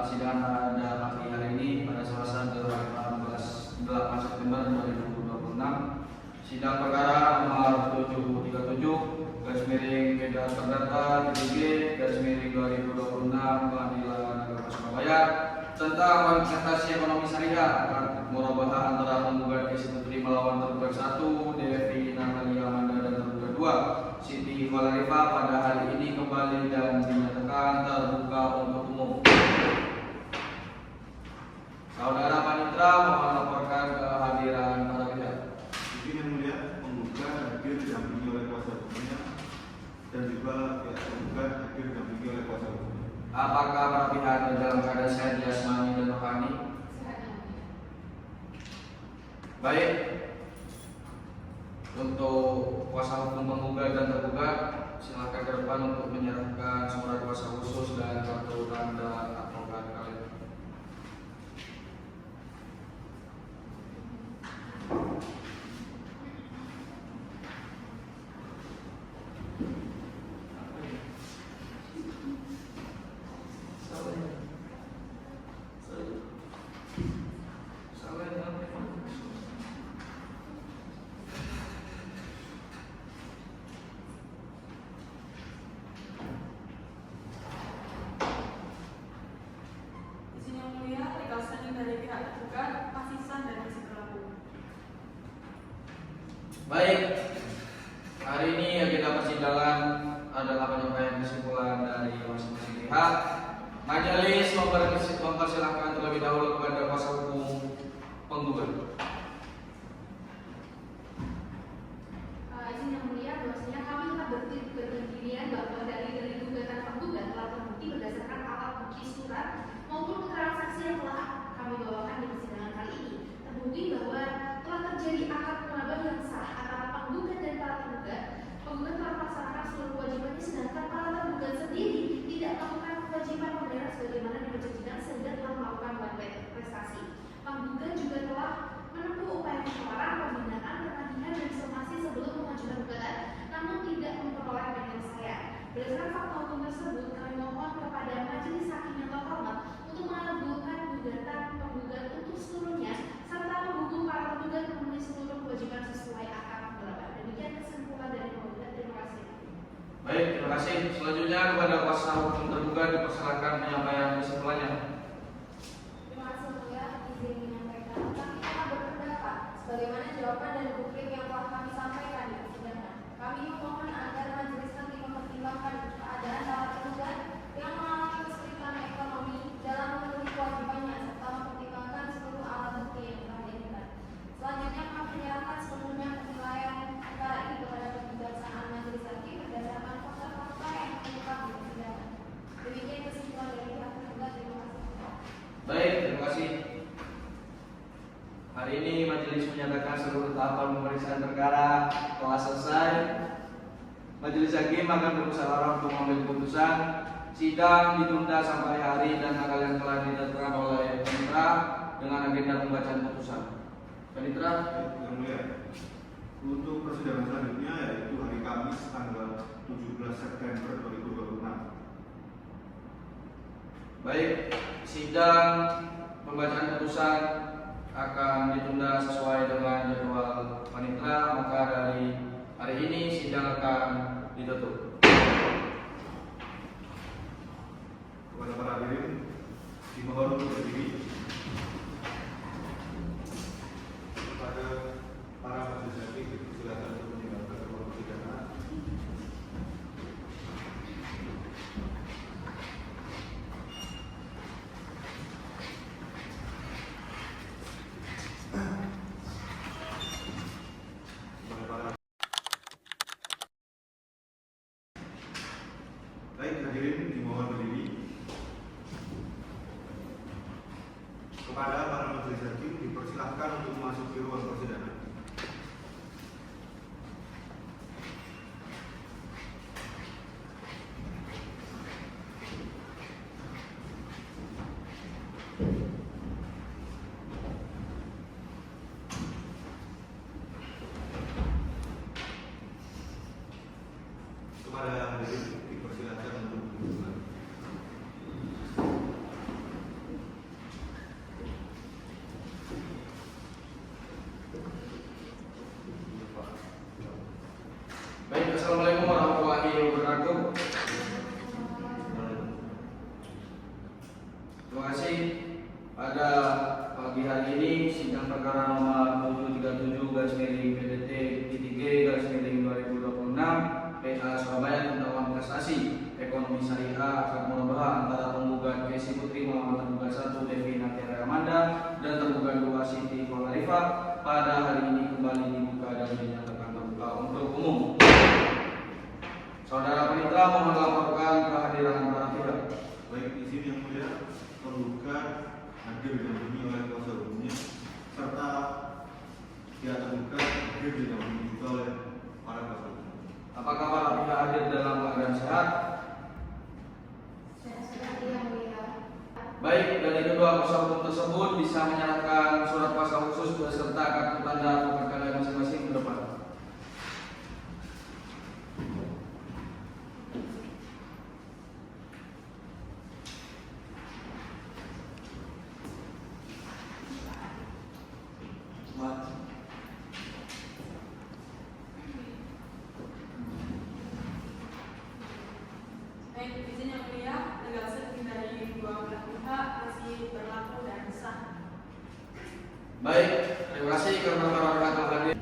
persidangan pada pagi hari ini pada Selasa 8 September 2026. Sidang perkara nomor 737 garis miring Medan Perdata DG garis miring 2026 Pengadilan Negeri Surabaya tentang manifestasi ekonomi syariah murabahah antara penggugat Institut melawan tergugat 1 Devi Natalia Amanda dan tergugat 2 Siti Valeriva pada hari ini kembali dan dinyatakan terbuka untuk umum. Saudara Panitra mohon laporkan kehadiran para pihak. Izin yang mulia, penggugat hadir didampingi oleh kuasa hukumnya dan juga pihak penggugat hadir didampingi oleh kuasa hukumnya. Apakah para pihak dalam keadaan sehat jasmani dan rohani? Baik. Untuk kuasa hukum penggugat dan tergugat, silakan ke depan untuk menyerahkan surat kuasa khusus dan kartu tanda advokat kalian. Izin yang mulia, legal standing dari pihak tergugat masih sah dan masih berlaku. Baik, hari ini agenda persidangan adalah penyampaian kesimpulan dari masing-masing pihak. Majelis mempersilahkan terlebih dahulu kepada kuasa hukum penggugat. Izin yang mulia, bahwasanya kami tetap berdirian bahwa dari gugatan penggugat telah terbukti berdasarkan alat bukti surat maupun keterangan saksi yang telah kami bawakan di persidangan kali ini. Terbukti bahwa telah terjadi akad murabah yang sah antara penggugat dan para tergugat. Penggugat telah melaksanakan seluruh kewajibannya, sedangkan para tergugat sendiri tidak melakukan kewajiban pembayaran sebagaimana yang dijanjikan sehingga telah melakukan prestasi. Penggugat juga telah menempuh upaya musyawarah, pembinaan, pertandingan dan somasi sebelum mengajukan gugatan, namun tidak memperoleh penyelesaian. Berdasarkan fakta hukum tersebut, kami mohon kepada majelis hakim yang terhormat untuk mengabulkan gugatan penggugat untuk seluruhnya serta menghukum para tergugat memenuhi seluruh kewajiban sesuai akad murabah. Demikian kesimpulan dari penggugat. Terima kasih. Baik, terima kasih. Selanjutnya kepada kuasa hukum tergugat dipersilakan menyampaikan kesimpulannya. Terima kasih mulia, izin menyampaikan. Kami telah berpendapat sebagaimana jawaban dari publik yang telah kami sampaikan di persidangan. Kami memohon agar majelis hakim mempertimbangkan keadaan para tergugat yang mengalami kesulitan ekonomi dalam memenuhi kewajibannya serta mempertimbangkan seluruh alat bukti yang telah diajukan. Selanjutnya kami menyerahkan sepenuhnya penilaian perkara ini kepada kebijaksanaan majelis hakim berdasarkan fakta-fakta yang terungkap di persidangan. Demikian kesimpulan dari pihak tergugat. Terima kasih. Baik, terima kasih. Hari ini majelis menyatakan seluruh tahapan pemeriksaan pemeriksaan perkara telah selesai. Majelis hakim akan bermusyawarah untuk mengambil keputusan. Sidang ditunda sampai hari dan tanggal yang telah ditetapkan oleh panitera dengan agenda pembacaan putusan. Panitera, Yang mulia, untuk persidangan selanjutnya yaitu hari Kamis tanggal 17 September 2026. baik, sidang pembacaan putusan akan ditunda sesuai dengan jadwal panitera, maka dari hari ini sidang akan ditutup. Kepada para hadirin dimohon untuk berdiri. Kepada para majelis hakim dipersilakan untuk meninggalkan ruang persidangan. Kepada para baik hadirin dimohon berdiri. Kepada para majelis hakim dipersilahkan untuk memasuki ruang persidangan. Kepada hadirin dipersilahkan untuk duduk. Baik, assalamualaikum warahmatullahi wabarakatuh. Terima kasih. Pada pagi hari ini sidang perkara nomor 737-PDT-G-2026 PA Surabaya tentang manifestasi ekonomi syariah akad murabahah antara penggugat Kesi Putri Muhammad tergugat 1 Devi Natiara Amanda dan tergugat 2 Siti Kolarifa pada hari ini kembali dibuka dan dinyatakan terbuka untuk umum. Saudara panitera mohon melaporkan kehadiran para pihak. Baik, di sini yang mulia penggugat hadir didampingi oleh kuasa hukumnya serta pihak tergugat hadir didampingi juga oleh para kuasa hukum. Apakah para pihak hadir dalam keadaan sehat? Yang mulia. Baik, dari kedua kuasa hukum tersebut bisa menyerahkan surat kuasa khusus beserta kartu tanda pokok kalian masing-masing ke depan. Baik, izin yang mulia, legal serving dari dua belah pihak masih berlaku dan sah. Baik, terima kasih karena para pihak telah hadir.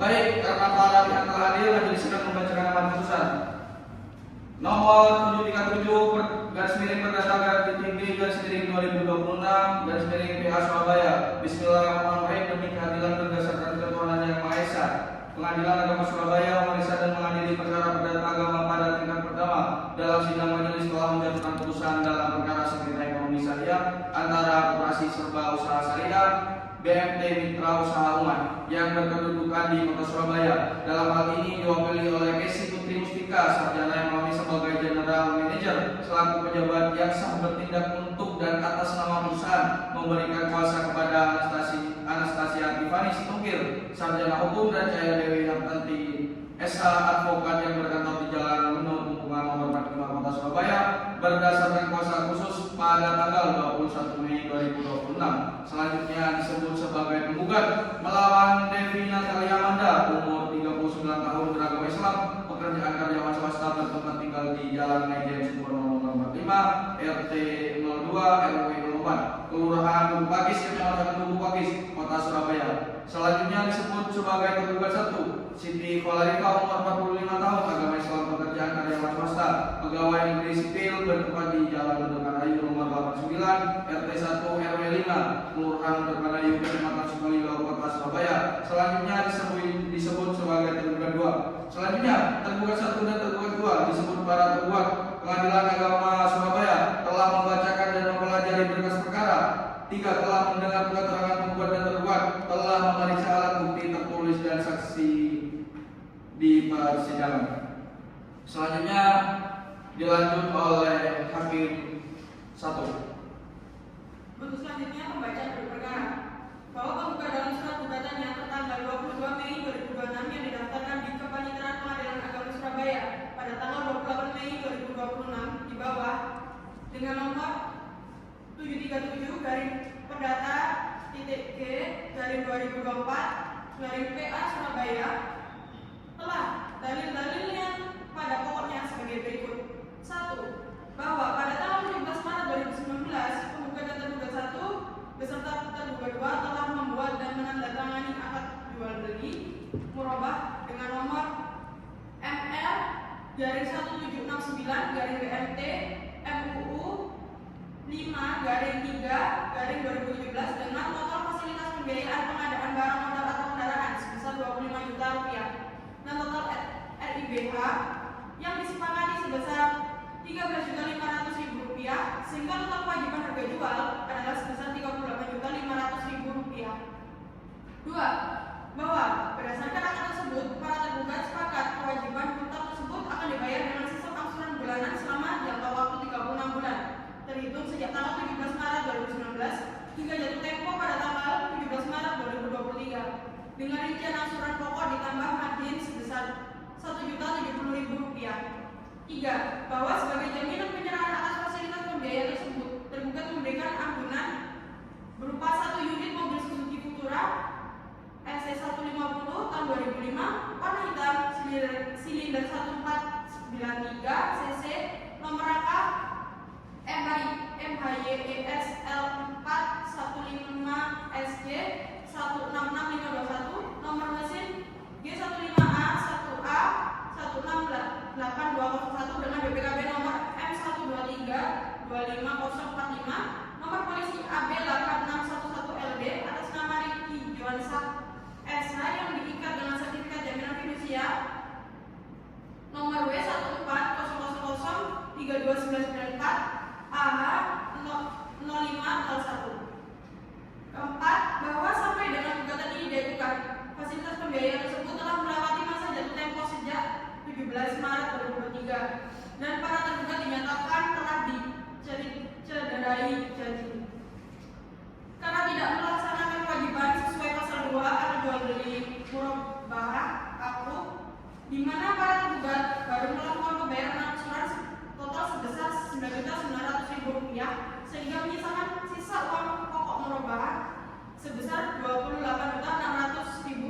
Baik, karena para pihak telah hadir, majelis sidang membacakan amar putusan. Nomor 737/berdasarkan PA Surabaya. Bismillahirrahmanirrahim. Demi keadilan berdasarkan ketuhanan yang Maha Esa, Pengadilan Agama Surabaya memeriksa dan mengadili perkara perdata agama pada tingkat pertama. Dalam sidang majelis telah menjatuhkan putusan dalam perkara sengketa ekonomi syariah antara Koperasi Serba Usaha Syariah BMT Mitra Usaha Umat yang berkedudukan di Kota Surabaya. Dalam hal ini diwakili oleh Kesi Putri Mustika, sarjana ekonomi sebagai General Manager selaku pejabat yang sah bertindak untuk dan atas nama perusahaan memberikan kuasa kepada Anastasia Tiffany Situmkir, sarjana hukum, dan Cahaya Dewi Hartanti SH advokat yang berkantor di Jalan Gunung Pungkungan nomor 45 Kota Surabaya berdasarkan kuasa khusus pada tanggal 21 Mei 2026. Selanjutnya disebut sebagai penggugat melawan Devi Natalia Amanda, umur 39 tahun, beragama Islam, pekerjaan karyawan swasta, bertempat tinggal di Jalan Mejen Supono nomor 5 RT 02 RW 04 Kelurahan Duku Pakis, Kecamatan Duku Pakis, Kota Surabaya. Selanjutnya disebut sebagai tergugat 1 Siti Kolarifa, umur 45 tahun, agama Islam, pekerjaan karyawan swasta, pegawai negeri sipil, bertempat di Jalan Ledokanayu nomor 89 RT 1 RW 5 Kelurahan Ledokanayu, Kecamatan Sukolilo, Kota Surabaya. Selanjutnya disebut sebagai tergugat 2. Selanjutnya tergugat 1 dan tergugat 2 disebut para tergugat. Pengadilan Agama Surabaya telah membacakan dan mempelajari berkas perkara. 3. Telah mendengar keterangan penggugat dan tergugat, telah memeriksa alat bukti tertulis dan saksi di persidangan. Selanjutnya dilanjut oleh Hakim 1. Untuk selanjutnya pembacaan berperkara bahwa penggugat dalam surat gugatannya tertanggal 22 Mei 2026 yang didaftarkan di Kepaniteraan Pengadilan Agama Surabaya pada tanggal 28 Mei 2026 di bawah dengan nomor 737 garing perdata titik G garing 2024 garing PA Surabaya telah dalil-dalil yang pada pokoknya sebagai berikut. 1. Bahwa pada tanggal 17 Maret 2019 penggugat dan tergugat 1 beserta tergugat 2 telah membuat dan menandatangani akad jual beli murabah dengan nomor MR garing 1769 garing BMT MUU 5 garing 3 garing 2017 dengan total fasilitas pembiayaan pengadaan barang modal atau kendaraan sebesar 25 juta rupiah dan total RIBH yang disepakati sebesar 13.500.000 rupiah sehingga total kewajiban harga jual adalah sebesar 38.500.000 rupiah. 2. Bahwa berdasarkan akad tersebut para tergugat sepakat kewajiban total tersebut akan dibayar dengan sisa angsuran bulanan selama jangka waktu 36 bulan terhitung sejak tanggal 17 Maret 2019 hingga jatuh tempo pada tanggal 17 Maret 2023 dengan rincian angsuran pokok ditambah margin sebesar Rp1.070.000. 3. Bahwa sebagai jaminan penyerahan atas fasilitas pembiayaan tersebut tergugat memberikan ampunan berupa 1 unit mobil Suzuki Futura SC150 tahun 2005 warna hitam silinder 1493 cc nomor rangka MHYES L4155SJ 166521 nomor mesin G15A 1A 168201 dengan BPKB nomor M12325045 nomor polisi AB 8611LB atas nama Ricky Johansa SH yang diikat dengan sertifikat jaminan fidusia nomor W140003294 AH 0501. 4. Bahwa sampai dengan gugatan ini diajukan fasilitas pembiayaan tersebut telah melewati masa jatuh tempo sejak 17 Maret 2023 dan para tergugat dinyatakan telah dicederai janji karena tidak melaksanakan kewajiban sesuai pasal 2 atau jual beli murabah aku di mana para tergugat baru melakukan pembayaran angsuran total sebesar Rp9.900.000 sehingga menyisakan sisa uang pokok murabah sebesar Rp28.600.000.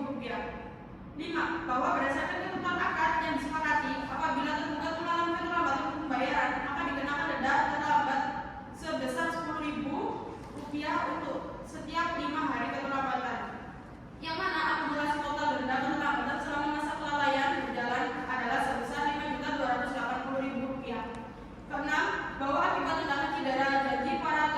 5. Bahwa berdasarkan ketentuan akad yang disepakati apabila tergugat mengalami keterlambatan pembayaran akan dikenakan denda terlambat sebesar Rp10.000 untuk setiap 5 hari keterlambatan yang mana akumulasi total denda keterlambatan selama masa kelalaian berjalan adalah sebesar Rp5.280.000. 6. Bahwa akibat tindakan cedera janji para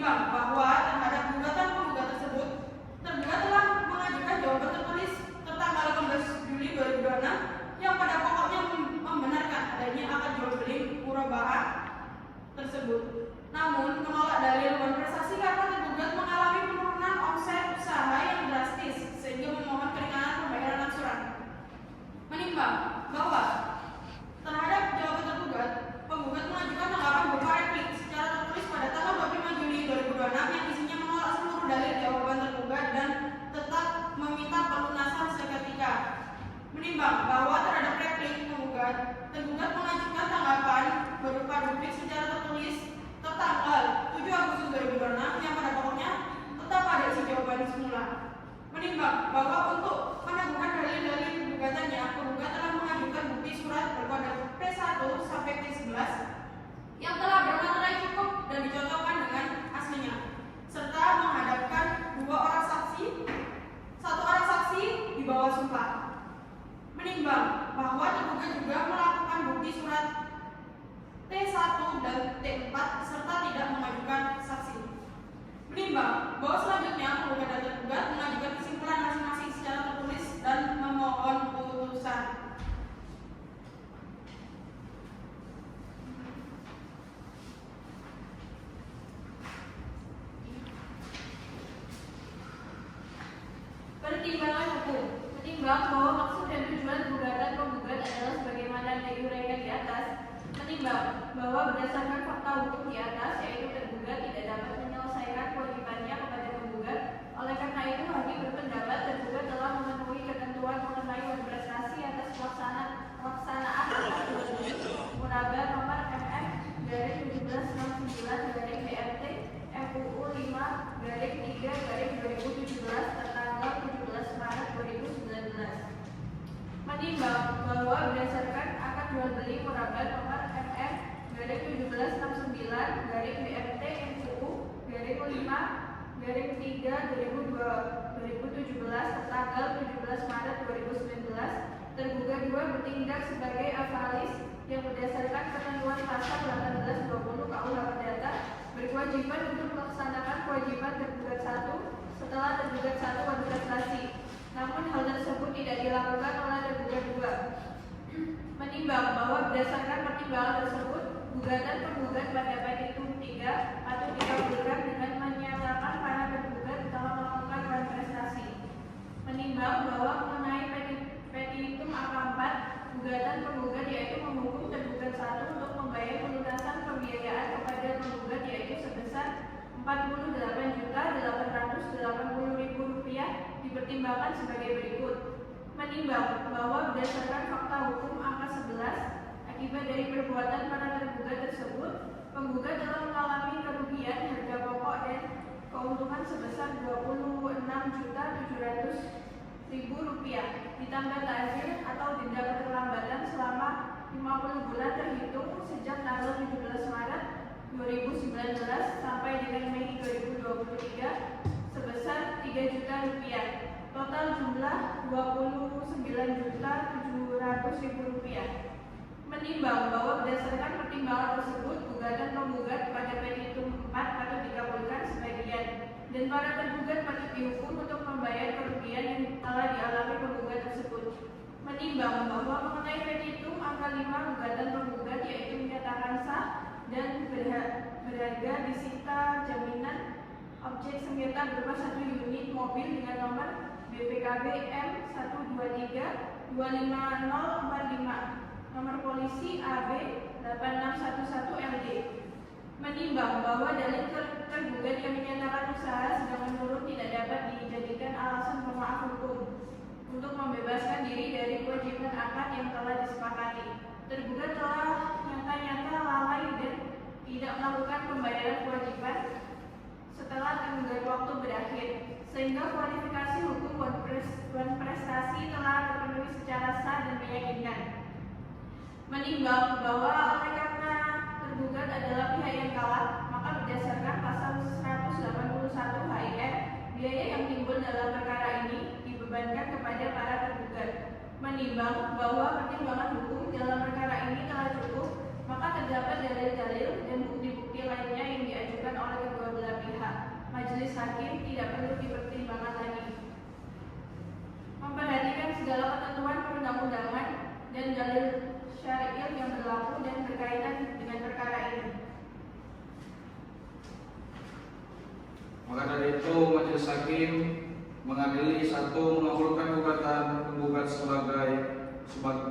Menimbang bahwa terhadap gugatan penggugat tersebut, tergugat telah mengajukan jawaban tertulis tertanggal 18 Juli 2026 yang pada pokoknya membenarkan adanya akad jual beli murabahah tersebut. Namun menolak dalil luar prestasi karena tergugat mengalami penurunan omset usaha yang drastis sehingga memohon keringanan pembayaran angsuran. Menimbang bahwa terhadap jawaban tergugat, penggugat mengajukan tanggapan berupa replik secara tertulis pada tanggal 25 Juli 2026 yang isinya menolak seluruh dalil jawaban tergugat dan tetap meminta pelunasan seketika. Menimbang bahwa terhadap replik penggugat, tergugat mengajukan tanggapan berupa duplik secara tertulis tertanggal 7 Agustus 2026 yang pada pokoknya tetap pada isi jawaban semula. Menimbang bahwa untuk meneguhkan dalil-dalil gugatannya, penggugat telah mengajukan bukti surat berkode P1 sampai P11 yang telah bermaterai cukup dan dicocokkan dengan aslinya, serta menghadapkan satu orang saksi di bawah sumpah. Menimbang bahwa tergugat juga melakukan bukti surat T1 dan T4 serta tidak mengajukan saksi. Menimbang bahwa selanjutnya penggugat dan tergugat mengajukan kesimpulan masing-masing secara tertulis dan memohon putusan. Pertimbangan hukum. Menimbang bahwa maksud dan tujuan gugatan penggugat adalah sebagaimana diuraikan di atas. Menimbang bahwa berdasarkan fakta hukum di atas, yaitu tergugat tidak dapat menyelesaikan kewajibannya kepada penggugat. Oleh karena itu, hakim berpendapat tergugat telah memenuhi ketentuan mengenai prestasi atas pelaksanaan muraba nomor MM/1769/BRT MUU 5/3/2017 tertanggal 17 Maret 2019. Menimbang bahwa berdasarkan akad jual beli muraba nomor MM/1769/BRT MUU 5/3/2017 tertanggal 17 Maret 2019, tergugat 2 bertindak sebagai avalis yang berdasarkan ketentuan pasal 1820 KUH Perdata berkewajiban untuk melaksanakan kewajiban tergugat 1 setelah tergugat 1 berprestasi. Namun hal tersebut tidak dilakukan oleh tergugat 2. Menimbang bahwa berdasarkan pertimbangan tersebut, gugatan penggugat pada petitum 3 atau dikabulkan dengan menyatakan para tergugat telah melakukan prestasi. Menimbang bahwa mengenai petitum angka 4, gugatan penggugat yaitu menghukum tergugat 1 untuk membayar pelunasan pembiayaan kepada penggugat yaitu sebesar Rp48.880.000 dipertimbangkan sebagai berikut. Menimbang bahwa berdasarkan fakta hukum angka 11, akibat dari perbuatan para tergugat tersebut, penggugat telah mengalami kerugian harga pokok dan keuntungan sebesar Rp26.700.000 ditambah ta'zir atau denda keterlambatan selama 50 bulan terhitung sejak tanggal 17 Maret 2019 sampai dengan Mei 2023 sebesar Rp3 juta. Total jumlah Rp29.700.000. Menimbang bahwa berdasarkan pertimbangan tersebut, gugatan penggugat pada petitum 4 patut dikabulkan sebagian dan para tergugat patut dihukum untuk membayar kerugian yang telah dialami penggugat tersebut. Menimbang bahwa mengenai petitum angka 5, gugatan penggugat yaitu menyatakan sah dan berharga disita jaminan objek sengketa berupa 1 unit mobil dengan nomor BPKB M123-25045, nomor polisi AB 8611LD. Menimbang bahwa dalil tergugat yang menyatakan usaha sedang menurun tidak dapat dijadikan alasan pemaaf hukum untuk membebaskan diri dari kewajiban akad yang telah disepakati. Tergugat telah nyata-nyata lalai dan tidak melakukan pembayaran kewajiban setelah tenggat waktu berakhir, sehingga kualifikasi hukum prestasi telah terpenuhi secara sah dan meyakinkan. Menimbang bahwa oleh karena tergugat adalah pihak yang kalah, maka berdasarkan pasal 181 HIR, biaya yang timbul dalam perkara ini dibebankan kepada para tergugat. Menimbang bahwa pertimbangan hukum dalam perkara ini telah cukup, maka terdapat dalil-dalil dan bukti-bukti lainnya yang diajukan oleh kedua belah pihak Maka dari itu majelis hakim mengadili: 1. Mengabulkan gugatan penggugat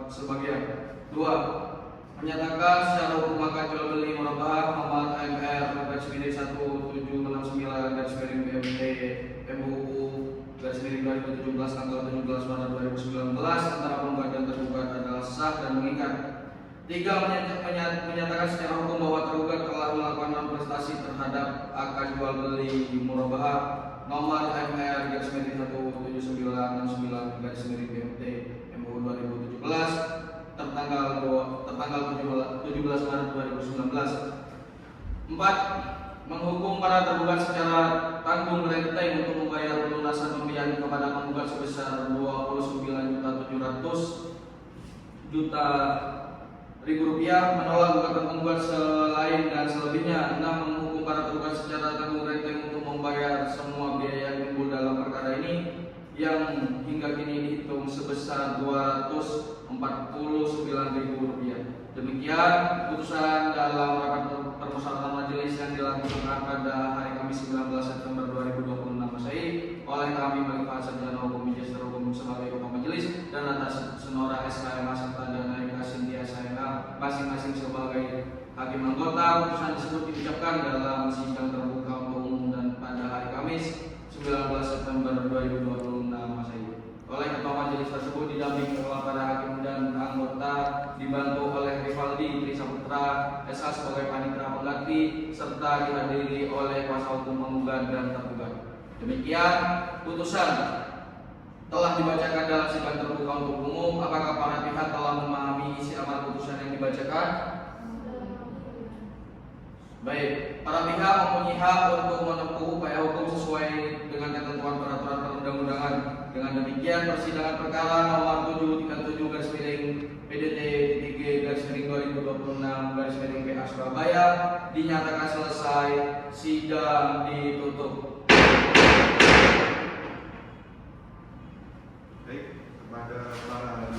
sebagian. 2. Menyatakan secara hukum akad jual beli murabahah nomor MR/1769/BMT MUU /2017 tanggal 17 Maret 2019 antara penggugat dan tergugat adalah sah dan mengikat. 3. Menyatakan secara hukum bahwa tergugat telah melakukan non-prestasi terhadap akad jual beli murabahah nomor MR/1769/BMT MUU 2017 tertanggal 17 Maret 2019. 4. Menghukum para tergugat secara tanggung renteng untuk membayar pelunasan pembiayaan kepada penggugat sebesar Rp29.700.000, menolak gugatan penggugat selain dan selebihnya. 6. Menghukum para tergugat secara tanggung renteng untuk membayar semua biaya yang timbul dalam perkara ini yang hingga kini dihitung sebesar Rp249.000. Demikian putusan dalam rapat permusyawaratan majelis yang dilakukan pada hari Kamis 19 September 2026 Masehi oleh kami Malik Sarjana Hukum Magister Hukum sebagai ketua majelis dan atas senora SKMA serta Dana Kasintia SKMA masing-masing sebagai hakim anggota. Putusan tersebut diucapkan dalam sidang terbuka untuk umum dan pada hari Kamis 19 September 2026 Masehi. Oleh ketua majelis tersebut didampingi oleh para hakim dan anggota, dibantu oleh Rivaldi Trisaputra SH sebagai panitera pengganti serta dihadiri oleh kuasa hukum penggugat dan tergugat. Demikian putusan telah dibacakan dalam sidang terbuka untuk umum. Apakah para pihak telah memahami isi amar putusan yang dibacakan? Baik, para pihak mempunyai hak untuk menempuh upaya hukum sesuai dengan ketentuan peraturan perundang-undangan. Dengan demikian, persidangan perkara nomor 737-PDT-3/2026/PA Surabaya dinyatakan selesai. Sidang ditutup. Baik, kepada para